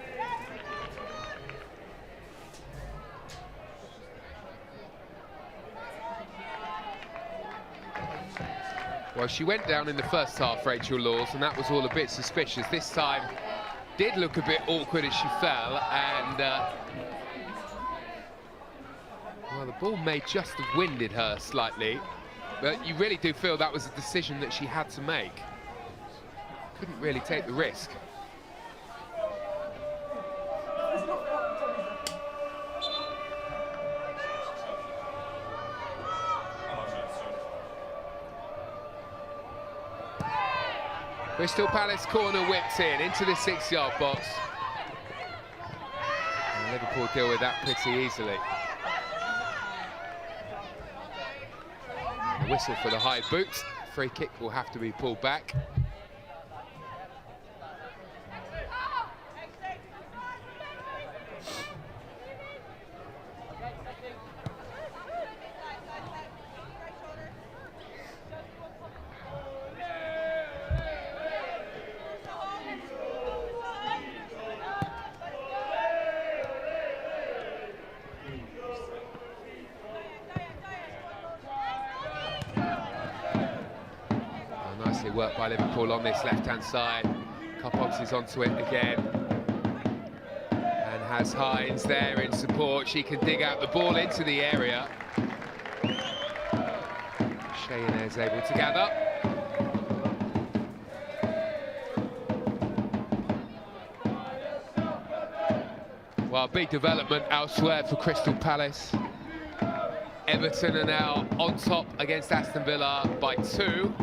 Well, she went down in the first half, Rachel Laws, and that was all a bit suspicious. This time did look a bit awkward as she fell, and well, the ball may just have winded her slightly, but you really do feel that was a decision that she had to make. Couldn't really take the risk. Crystal Palace corner whipped in into the 6-yard box. And Liverpool deal with that pretty easily. And a whistle for the high boot. Free kick will have to be pulled back. Nicely worked by Liverpool on this left-hand side. Kopos is onto it again. And has Hines there in support. She can dig out the ball into the area. Cheyenne is able to gather. Well, big development elsewhere for Crystal Palace. Everton are now on top against Aston Villa by 2.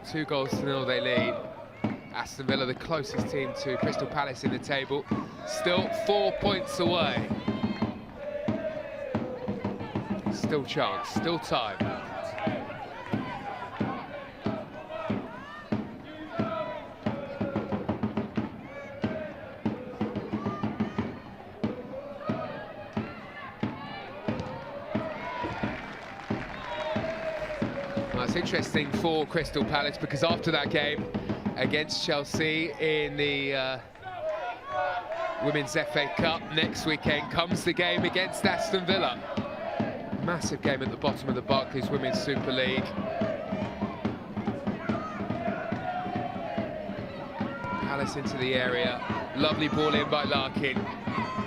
2-0 they lead. Aston Villa the closest team to Crystal Palace in the table. Still 4 points away. Still chance, still time. It's interesting for Crystal Palace because after that game against Chelsea in the Women's FA Cup next weekend comes the game against Aston Villa. Massive game at the bottom of the Barclays Women's Super League. Palace into the area, lovely ball in by Larkin.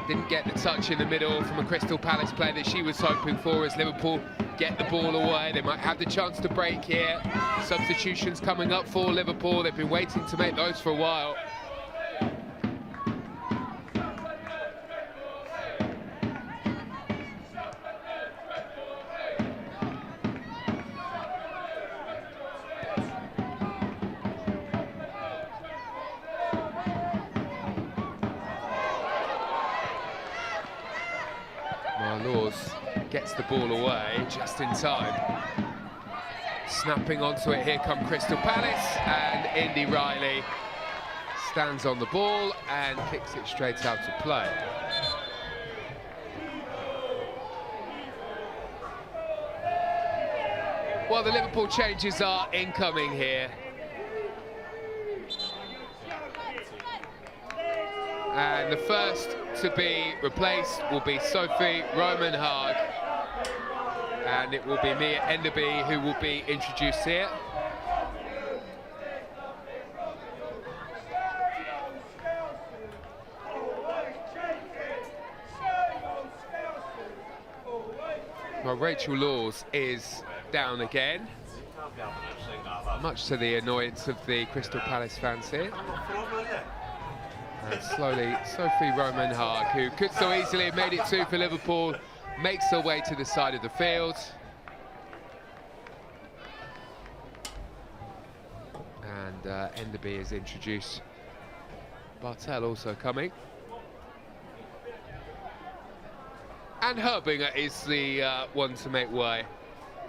Didn't get the touch in the middle from a Crystal Palace player that she was hoping for as Liverpool get the ball away. They might have the chance to break here. Substitutions coming up for Liverpool. They've been waiting to make those for a while. Gets the ball away just in time. Snapping onto it, here come Crystal Palace, and Indy Riley stands on the ball and kicks it straight out to play. Well, the Liverpool changes are incoming here. And the first to be replaced will be Sophie Roman-Haag. And it will be Mia Enderby who will be introduced here. Well, Rachel Laws is down again, much to the annoyance of the Crystal Palace fans here. And slowly, Sophie Roman-Haag, who could so easily have made it 2 for Liverpool, makes her way to the side of the field. And Enderby is introduced. Bartel also coming. And Herbinger is the one to make way.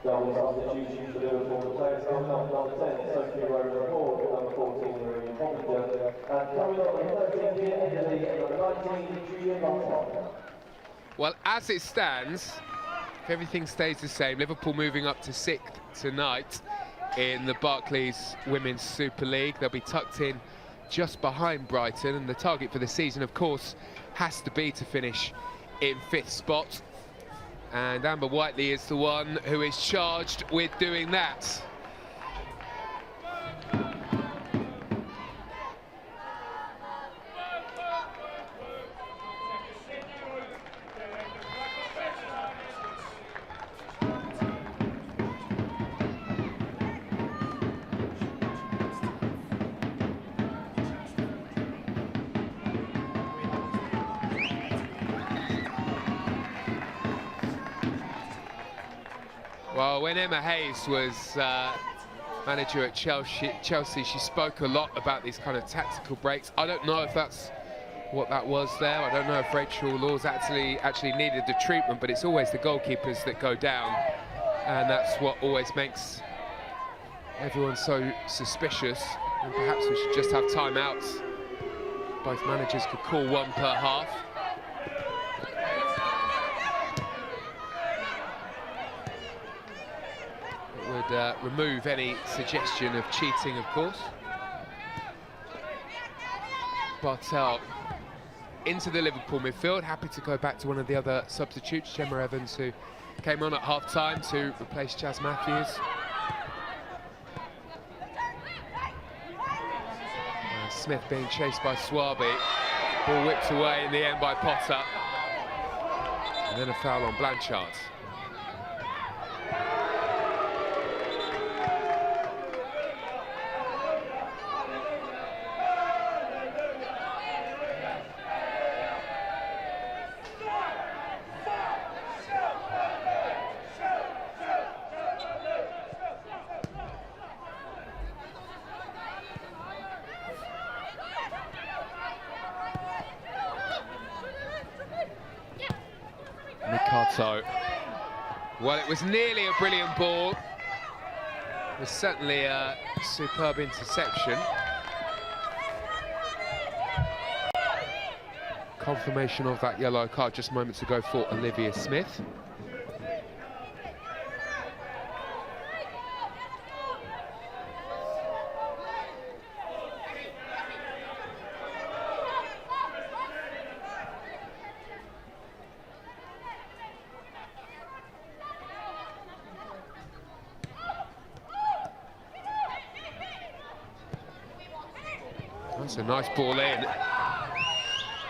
Double substitution for Liverpool. The players come up number 10, Sophie Roman-Haag, number 14, Marie Coppinger, and coming up number 13 here, Italy, and number 19, Julia Martin. Well, as it stands, if everything stays the same, Liverpool moving up to 6th tonight in the Barclays Women's Super League. They'll be tucked in just behind Brighton, and the target for the season, of course, has to be to finish in 5th spot. And Amber Whiteley is the one who is charged with doing that. Well, when Emma Hayes was manager at Chelsea, she spoke a lot about these kind of tactical breaks. I don't know if that's what that was there. I don't know if Rachel Laws actually needed the treatment, but it's always the goalkeepers that go down, and that's what always makes everyone so suspicious. And perhaps we should just have timeouts. Both managers could call one per half. Would remove any suggestion of cheating, of course. Bartel into the Liverpool midfield, happy to go back to one of the other substitutes, Gemma Evans, who came on at half-time to replace Jazz Matthews. Smith being chased by Swaby. Ball whipped away in the end by Potter. And then a foul on Blanchard. Well, it was nearly a brilliant ball. It was certainly a superb interception. Confirmation of that yellow card just moments ago for Olivia Smith. That's a nice ball in.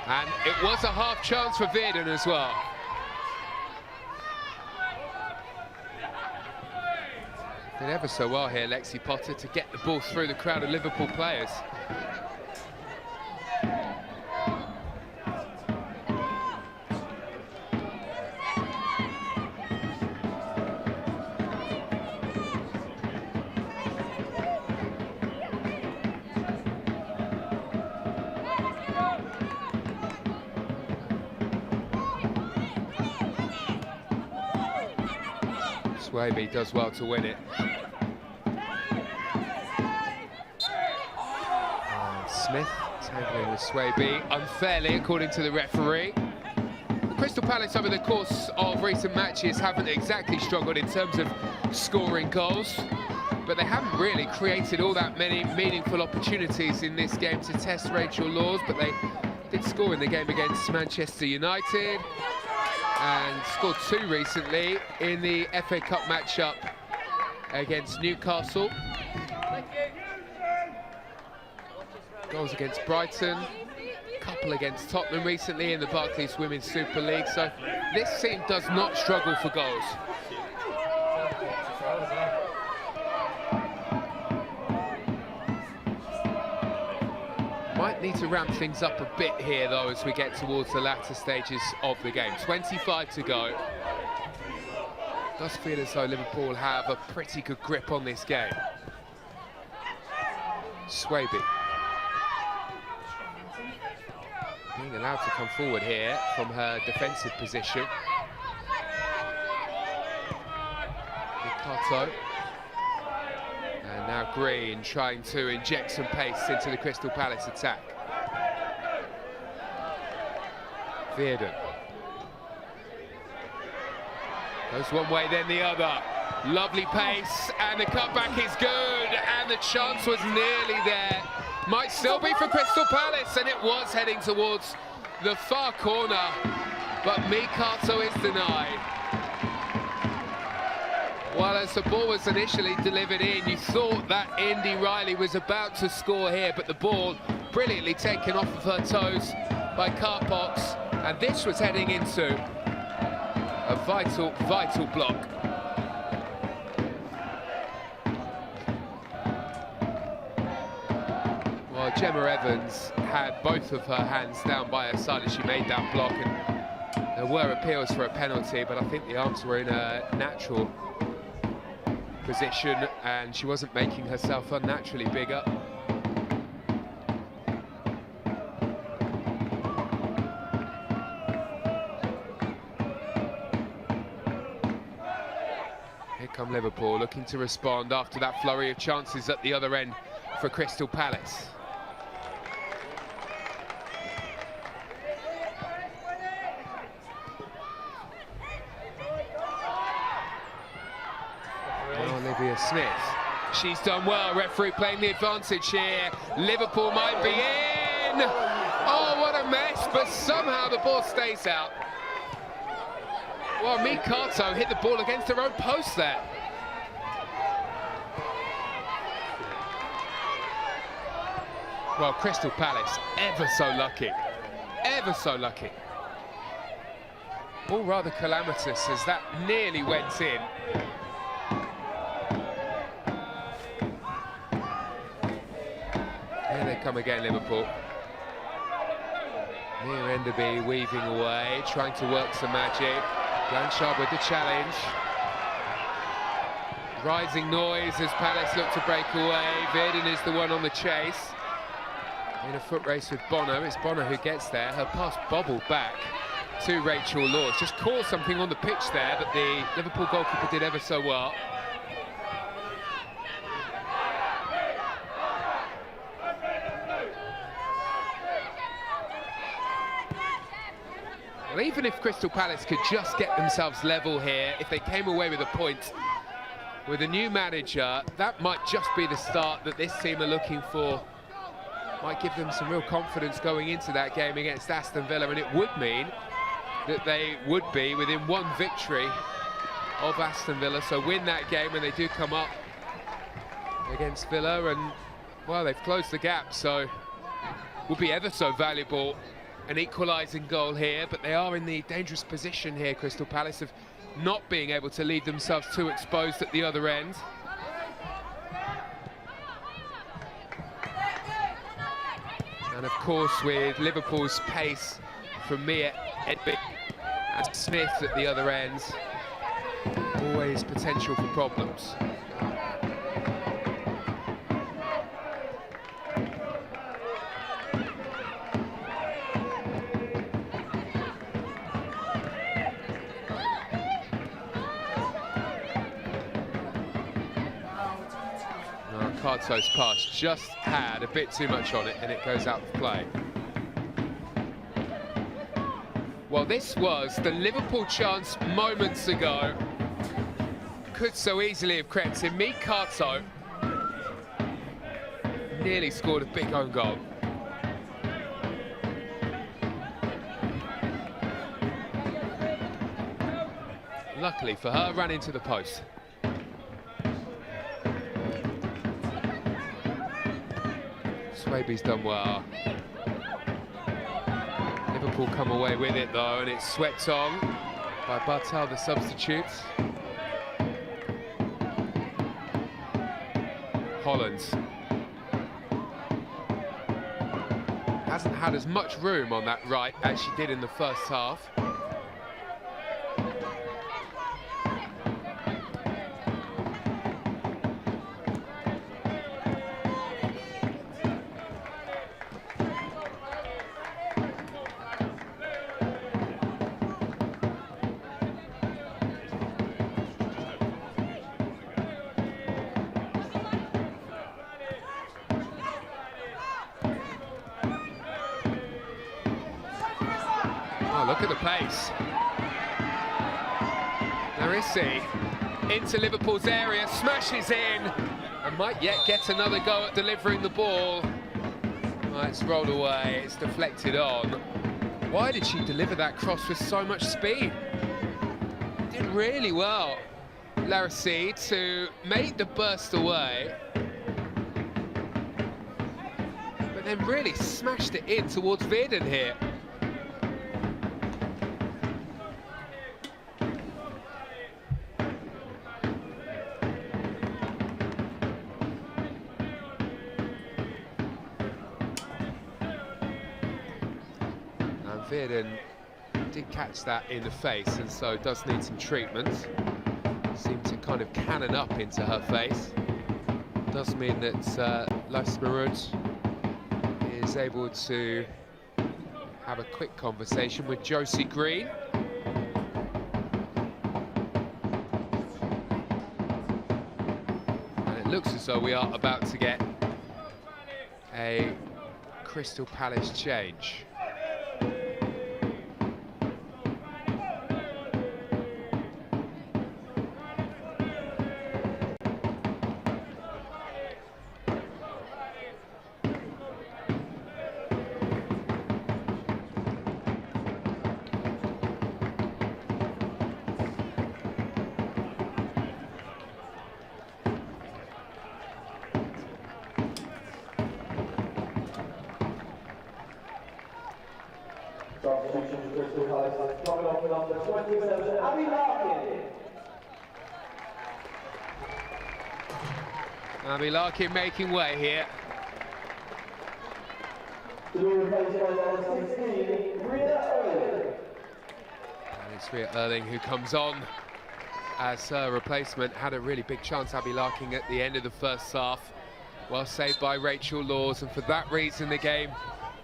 And it was a half chance for Veerden as well. Did ever so well here, Lexi Potter, to get the ball through the crowd of Liverpool players. Swaby does well to win it. Smith tangling with Swaby unfairly, according to the referee. Crystal Palace over the course of recent matches haven't exactly struggled in terms of scoring goals, but they haven't really created all that many meaningful opportunities in this game to test Rachel Laws, but they did score in the game against Manchester United and scored 2 recently in the FA Cup matchup against Newcastle. Goals against Brighton, a couple against Tottenham recently in the Barclays Women's Super League, so this team does not struggle for goals. Might need to ramp things up a bit here though as we get towards the latter stages of the game. 25 to go. Does feel as though Liverpool have a pretty good grip on this game. Swaby being allowed to come forward here from her defensive position. Ricardo. And now Green trying to inject some pace into the Crystal Palace attack. Veerden. Goes one way, then the other. Lovely pace, and the cutback is good, and the chance was nearly there. Might still be for Crystal Palace, and it was heading towards the far corner, but Mikato is denied. Well, as the ball was initially delivered in, you thought that Indy Riley was about to score here, but the ball brilliantly taken off of her toes by Carpox, and this was heading into a vital, vital block. Well, Gemma Evans had both of her hands down by her side as she made that block, and there were appeals for a penalty, but I think the arms were in a natural position and she wasn't making herself unnaturally bigger. Here come Liverpool looking to respond after that flurry of chances at the other end for Crystal Palace. Smith, she's done well, referee playing the advantage here. Liverpool might be in. Oh, what a mess, but somehow the ball stays out. Well, Mikato hit the ball against her own post there. Well, Crystal Palace, ever so lucky. Ever so lucky. All rather calamitous as that nearly went in. Here they come again, Liverpool. Near Enderby weaving away, trying to work some magic. Blanchard with the challenge. Rising noise as Palace look to break away. Verdon is the one on the chase. In a foot race with Bonner. It's Bonner who gets there. Her pass bobbled back to Rachel Laws. Just caught something on the pitch there, but the Liverpool goalkeeper did ever so well. Well, even if Crystal Palace could just get themselves level here, if they came away with a point with a new manager, that might just be the start that this team are looking for. Might give them some real confidence going into that game against Aston Villa, and it would mean that they would be within one victory of Aston Villa, so win that game when they do come up against Villa, and well, they've closed the gap, so would be ever so valuable an equalising goal here, but they are in the dangerous position here, Crystal Palace, of not being able to leave themselves too exposed at the other end. And of course, with Liverpool's pace from Mia Edby and Smith at the other end, always potential for problems. Carto's pass just had a bit too much on it, and it goes out of play. Well, this was the Liverpool chance moments ago. Could so easily have crept in. Me Carto nearly scored a big own goal. Luckily for her, ran into the post. Swaby's done well. Liverpool come away with it though, and it's swept on by Bartel, the substitute. Holland hasn't had as much room on that right as she did in the first half. Look at the pace. Narisi into Liverpool's area, smashes in, and might yet get another go at delivering the ball. Oh, it's rolled away, it's deflected on. Why did she deliver that cross with so much speed? Did really well, Narisi, to make the burst away, but then really smashed it in towards Verdon here. Verdon did catch that in the face, and so does need some treatment. Seemed to kind of cannon up into her face. Does mean that Las Marud is able to have a quick conversation with Josie Green. And it looks as though we are about to get a Crystal Palace change. 27, Abby Larkin. Abby Larkin making way here. To be replaced by number 16, Rhea Erling. And it's Rhea Erling who comes on as her replacement. Had a really big chance, Abby Larkin, at the end of the first half. Well saved by Rachel Laws, and for that reason the game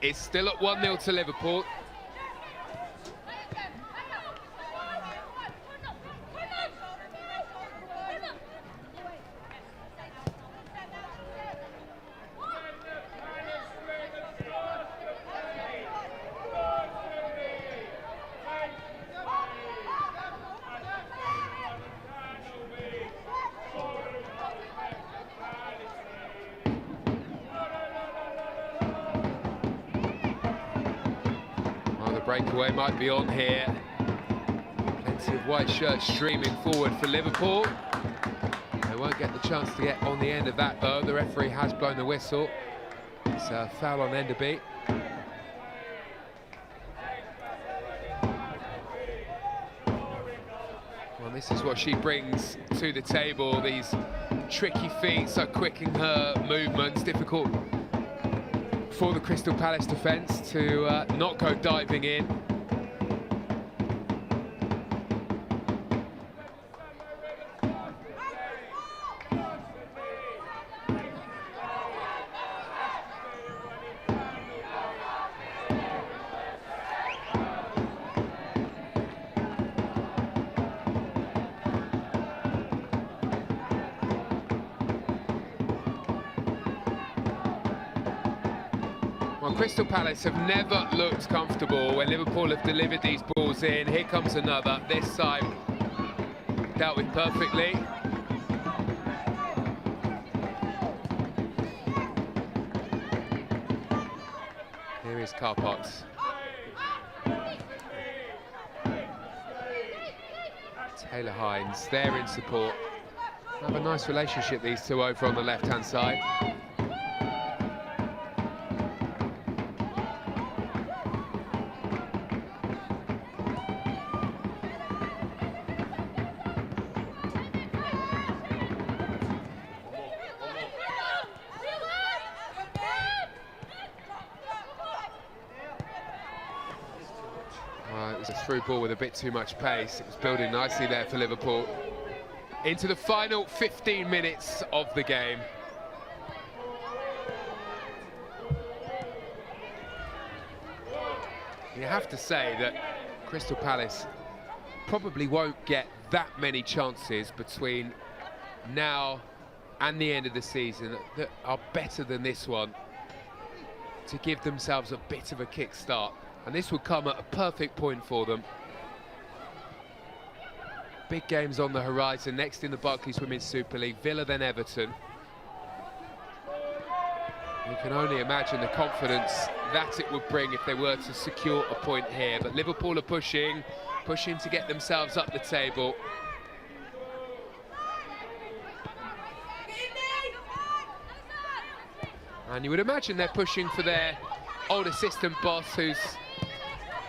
is still at 1-0 to Liverpool. Breakaway might be on here. Plenty of white shirts streaming forward for Liverpool. They won't get the chance to get on the end of that though. The referee has blown the whistle. It's a foul on Enderby. Well, this is what she brings to the table. These tricky feet, so quick in her movements, difficult for the Crystal Palace defence to not go diving in. Well, Crystal Palace have never looked comfortable when Liverpool have delivered these balls in. Here comes another, this time dealt with perfectly. Here is Carpox. Taylor Hines, there in support. Have a nice relationship, these two, over on the left-hand side. It was a through ball with a bit too much pace. It was building nicely there for Liverpool. Into the final 15 minutes of the game. You have to say that Crystal Palace probably won't get that many chances between now and the end of the season that are better than this one to give themselves a bit of a kick-start. And this would come at a perfect point for them. Big games on the horizon, next in the Barclays Women's Super League, Villa then Everton. You can only imagine the confidence that it would bring if they were to secure a point here. But Liverpool are pushing to get themselves up the table. And you would imagine they're pushing for their old assistant boss, who's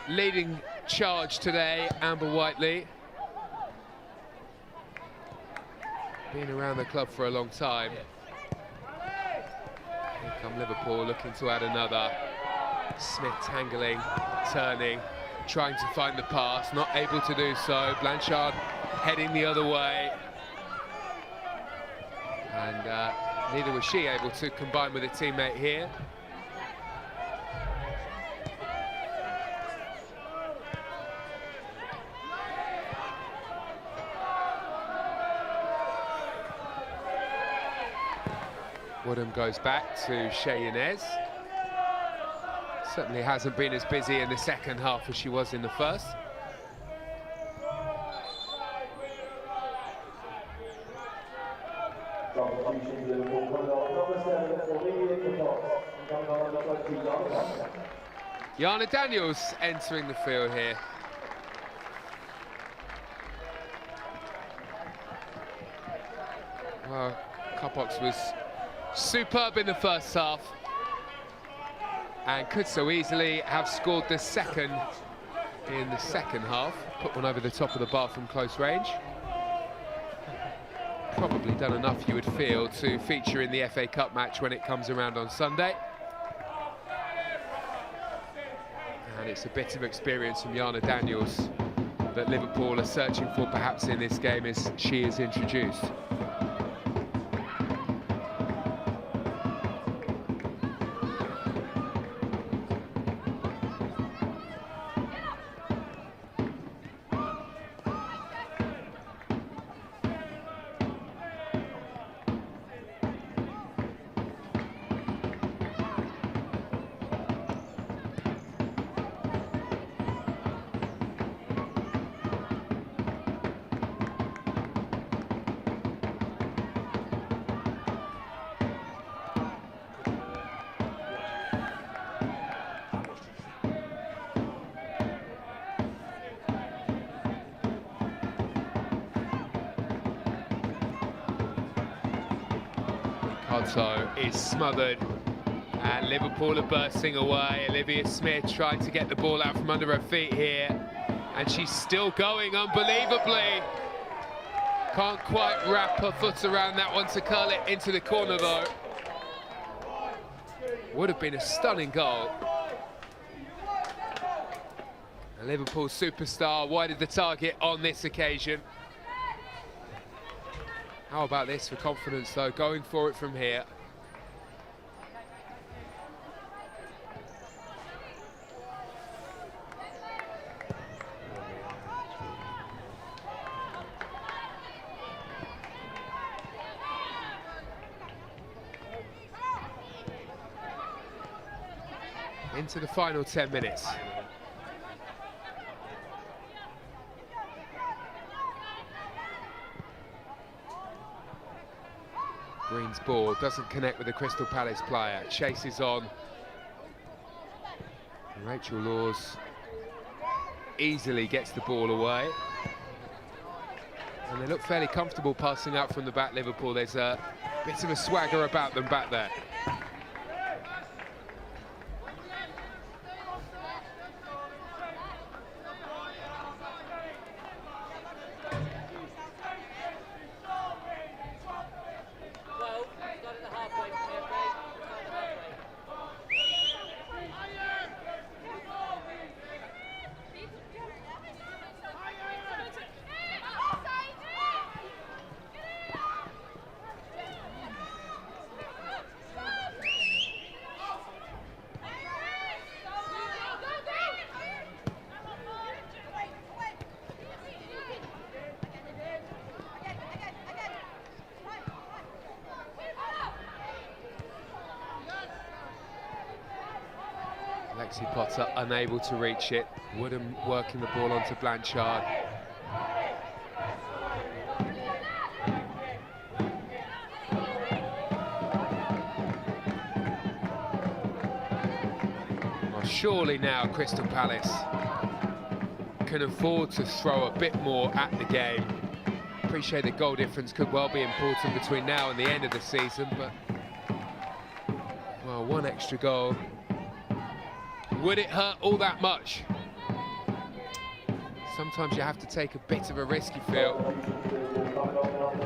leading charge today, Amber Whiteley. Been around the club for a long time. Here come Liverpool looking to add another. Smith tangling, turning, trying to find the pass, not able to do so. Blanchard heading the other way. And neither was she able to combine with a teammate here. Woodham goes back to Shea Inez. Certainly hasn't been as busy in the second half as she was in the first. Yana Daniels entering the field here. Well, Carpox was superb in the first half and could so easily have scored the second in the second half. Put one over the top of the bar from close range. Probably done enough, you would feel, to feature in the FA Cup match when it comes around on Sunday. And it's a bit of experience from Yana Daniels that Liverpool are searching for perhaps in this game as she is introduced. Is smothered and Liverpool are bursting away. Olivia Smith trying to get the ball out from under her feet here, and she's still going unbelievably. Can't quite wrap her foot around that one to curl it into the corner though. Would have been a stunning goal. A Liverpool superstar wide the target on this occasion. How about this for confidence though, going for it from here. Into the final 10 minutes. Green's ball doesn't connect with the Crystal Palace player. Chases on. And Rachel Laws easily gets the ball away. And they look fairly comfortable passing out from the back, Liverpool. There's a bit of a swagger about them back there. Lexi Potter unable to reach it. Woodham working the ball onto Blanchard. Well, surely now Crystal Palace can afford to throw a bit more at the game. Appreciate the goal difference could well be important between now and the end of the season, but well, one extra goal. Would it hurt all that much? Sometimes you have to take a bit of a risk, you feel.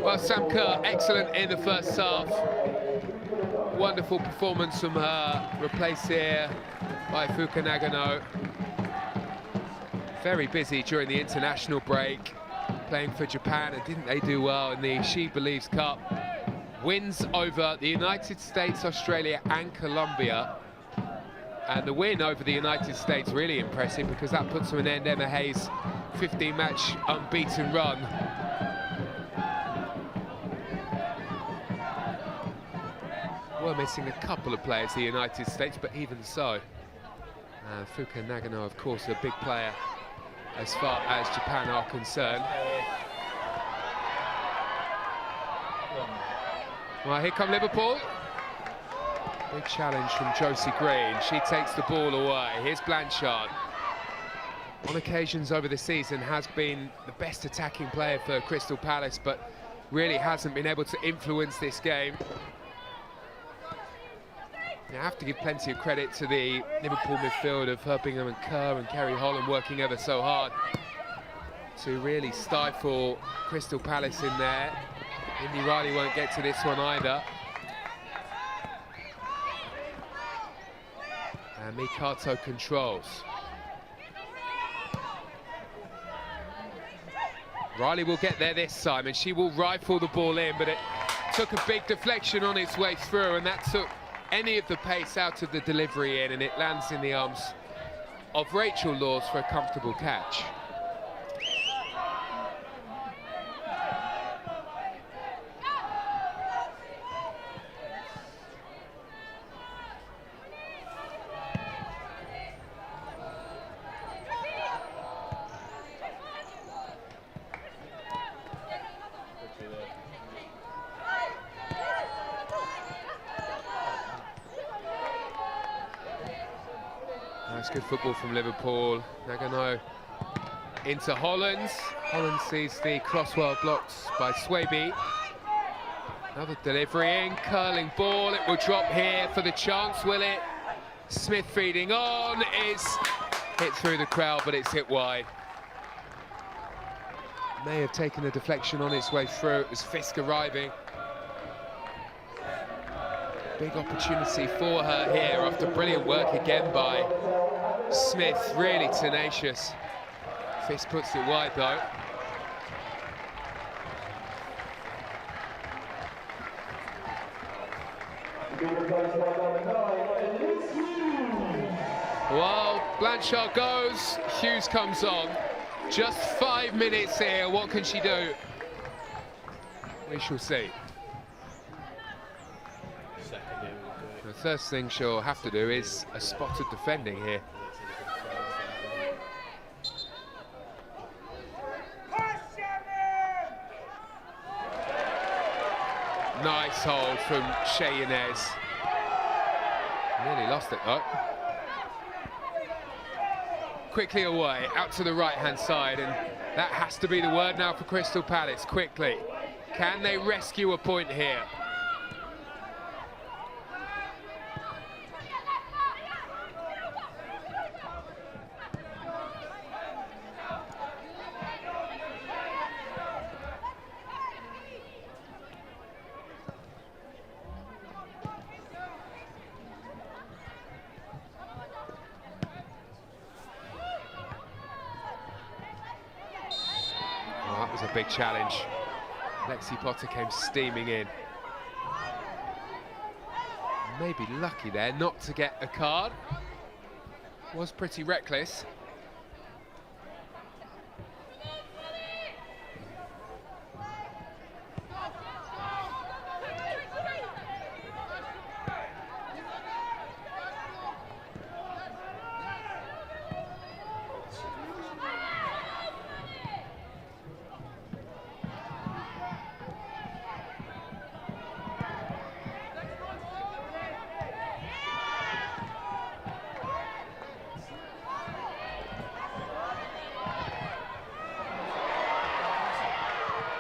Well, Sam Kerr, excellent in the first half. Wonderful performance from her, replaced here by Fuka Nagano. Very busy during the international break, playing for Japan, and didn't they do well in the She Believes Cup? Wins over the United States, Australia and Colombia. And the win over the United States really impressive, because that puts to an end Emma Hayes' 15-match unbeaten run. We're missing a couple of players, the United States, but even so. Fuka Nagano, of course, a big player as far as Japan are concerned. Well, here come Liverpool. Big challenge from Josie Green. She takes the ball away. Here's Blanchard. On occasions over the season has been the best attacking player for Crystal Palace, but really hasn't been able to influence this game. You have to give plenty of credit to the Liverpool midfield of Herbingham and Kerr and Kerry Holland working ever so hard to really stifle Crystal Palace in there. Indy Riley won't get to this one either. And Mikato controls. Riley will get there this time, and she will rifle the ball in, but it took a big deflection on its way through, and that took any of the pace out of the delivery in, and it lands in the arms of Rachel Laws for a comfortable catch. That's good football from Liverpool. Nagano into Holland. Holland sees the crosswell blocked by Swaby. Another delivery in, curling ball. It will drop here for the chance, will it? Smith feeding on, is hit through the crowd, but it's hit wide. May have taken a deflection on its way through. It was Fisk arriving. Big opportunity for her here after brilliant work again by Smith, really tenacious. Fisk puts it wide though. Well, Blanchard goes, Hughes comes on. Just 5 minutes here, what can she do? We shall see. The first thing she'll have to do is a spot of defending here. Nice hold from Shea Yanez. Nearly lost it though. Quickly away, out to the right-hand side, and that has to be the word now for Crystal Palace, quickly. Can they rescue a point here? A big challenge. Lexi Potter came steaming in. Maybe lucky there not to get a card. Was pretty reckless.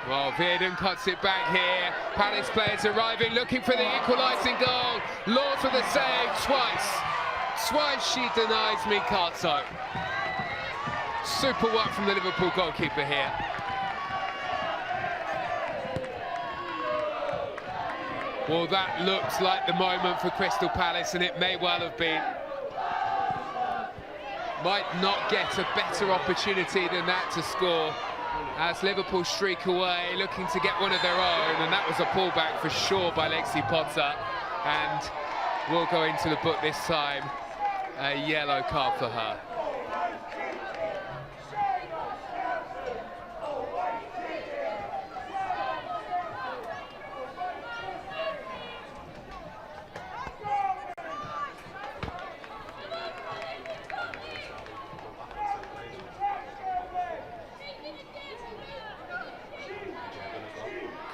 Well, Veerden cuts it back here. Palace players arriving, looking for the equalising goal. Laws for the save twice. Twice she denies Mikato. Super work from the Liverpool goalkeeper here. Well, that looks like the moment for Crystal Palace, and it may well have been. Might not get a better opportunity than that to score. As Liverpool streak away, looking to get one of their own, and that was a pullback for sure by Lexi Potter, and will go into the book this time, a yellow card for her.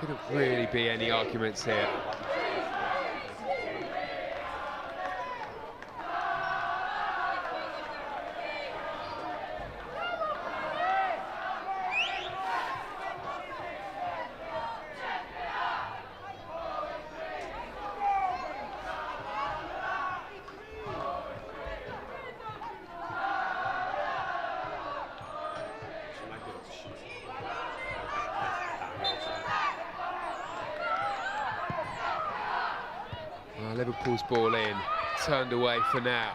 Couldn't really be any arguments here. Liverpool's ball in, turned away for now.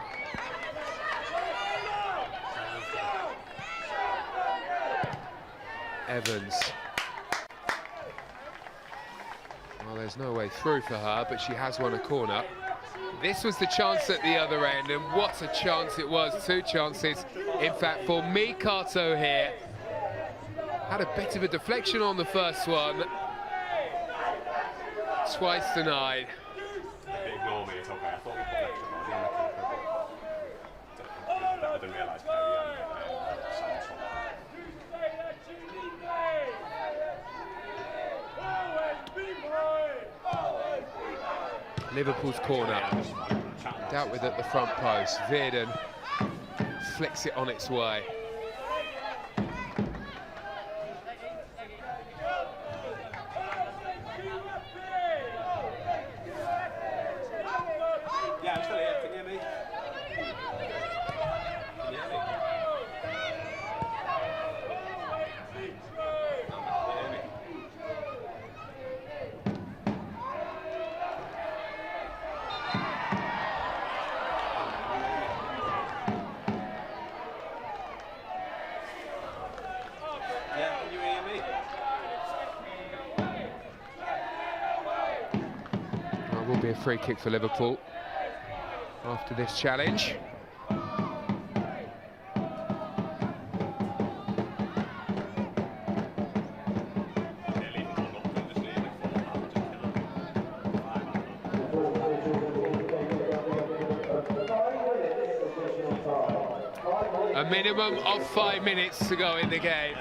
Evans. Well, there's no way through for her, but she has won a corner. This was the chance at the other end, and what a chance it was. 2 chances, in fact, for Mikato here. Had a bit of a deflection on the first one. Twice denied. Ignore me, it's okay. I thought we put extra, I didn't realise Liverpool's corner, dealt with at the front post. Veerden flicks it on its way. Yeah, I'm still here. Can you hear me? Can you hear me? Well, will be a free kick for Liverpool after this challenge. A minimum of 5 minutes to go in the game.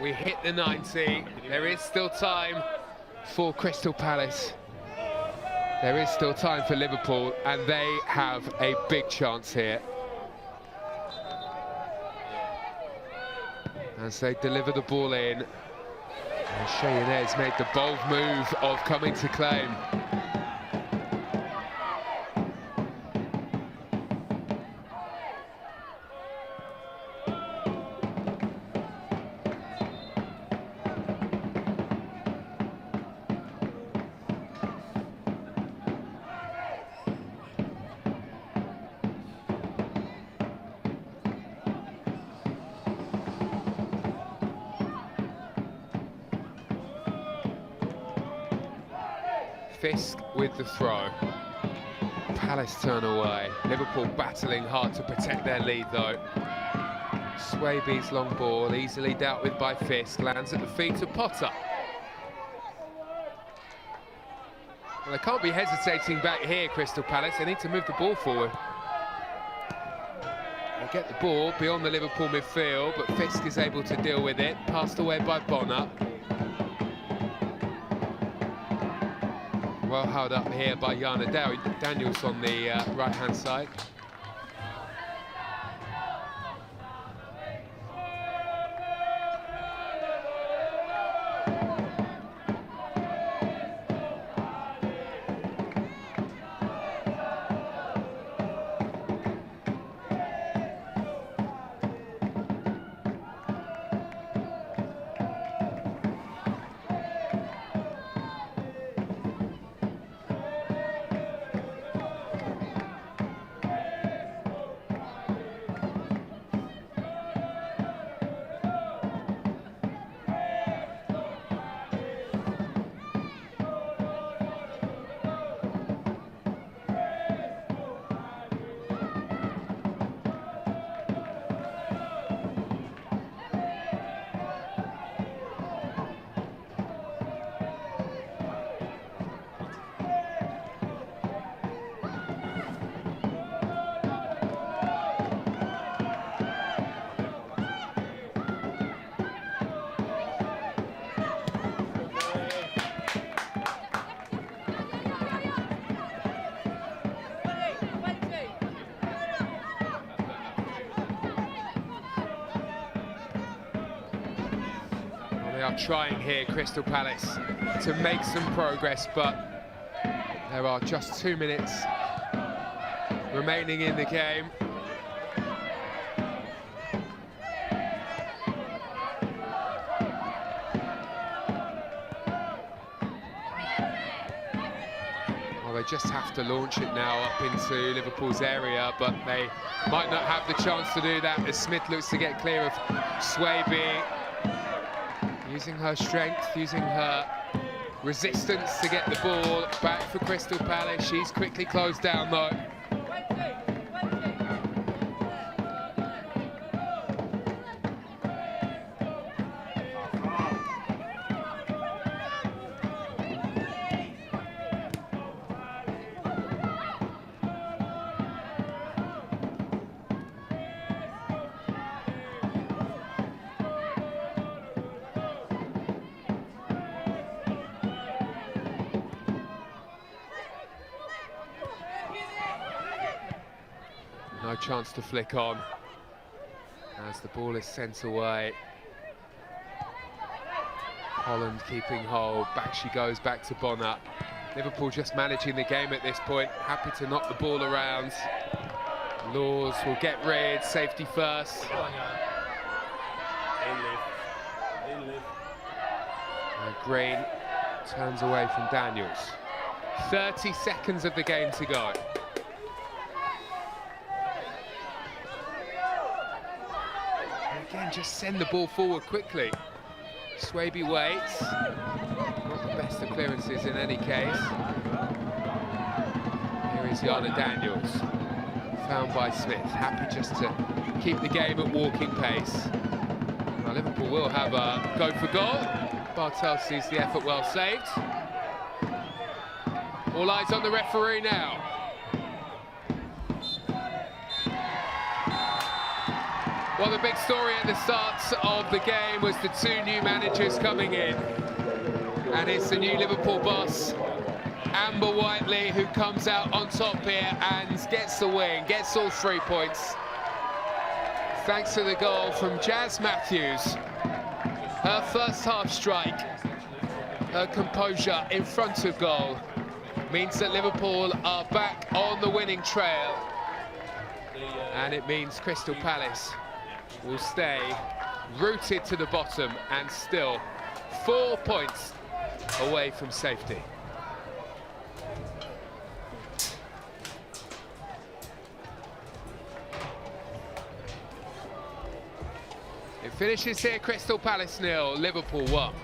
We hit the 90. There is still time for Crystal Palace. There is still time for Liverpool, and they have a big chance here. As they deliver the ball in, and Cheyenne made the bold move of coming to claim. Fisk with the throw. Palace turn away. Liverpool battling hard to protect their lead though. Swaby's long ball, easily dealt with by Fisk, lands at the feet of Potter. Well, they can't be hesitating back here, Crystal Palace. They need to move the ball forward. They get the ball beyond the Liverpool midfield, but Fisk is able to deal with it. Passed away by Bonner. Well held up here by Yana Daniels on the right-hand side. They are trying here, Crystal Palace, to make some progress, but there are just 2 minutes remaining in the game. Well, they just have to launch it now up into Liverpool's area, but they might not have the chance to do that as Smith looks to get clear of Swaby. Using her strength, using her resistance to get the ball back for Crystal Palace. She's quickly closed down though. No chance to flick on as the ball is sent away. Holland keeping hold, back she goes, back to Bonner. Liverpool just managing the game at this point, happy to knock the ball around. Laws will get rid, safety first. And Green turns away from Daniels. 30 seconds of the game to go. Again, just send the ball forward quickly. Swaby waits. Not the best of clearances in any case. Here is Yana Daniels. Found by Smith. Happy just to keep the game at walking pace. Now, Liverpool will have a go for goal. Bartel sees the effort well saved. All eyes on the referee now. Well, the big story at the start of the game was the two new managers coming in. And it's the new Liverpool boss, Amber Whiteley, who comes out on top here and gets the win, gets all 3 points. Thanks to the goal from Jazz Matthews. Her first half strike, her composure in front of goal, means that Liverpool are back on the winning trail. And it means Crystal Palace will stay rooted to the bottom and still 4 points away from safety. It finishes here, Crystal Palace 0, Liverpool 1.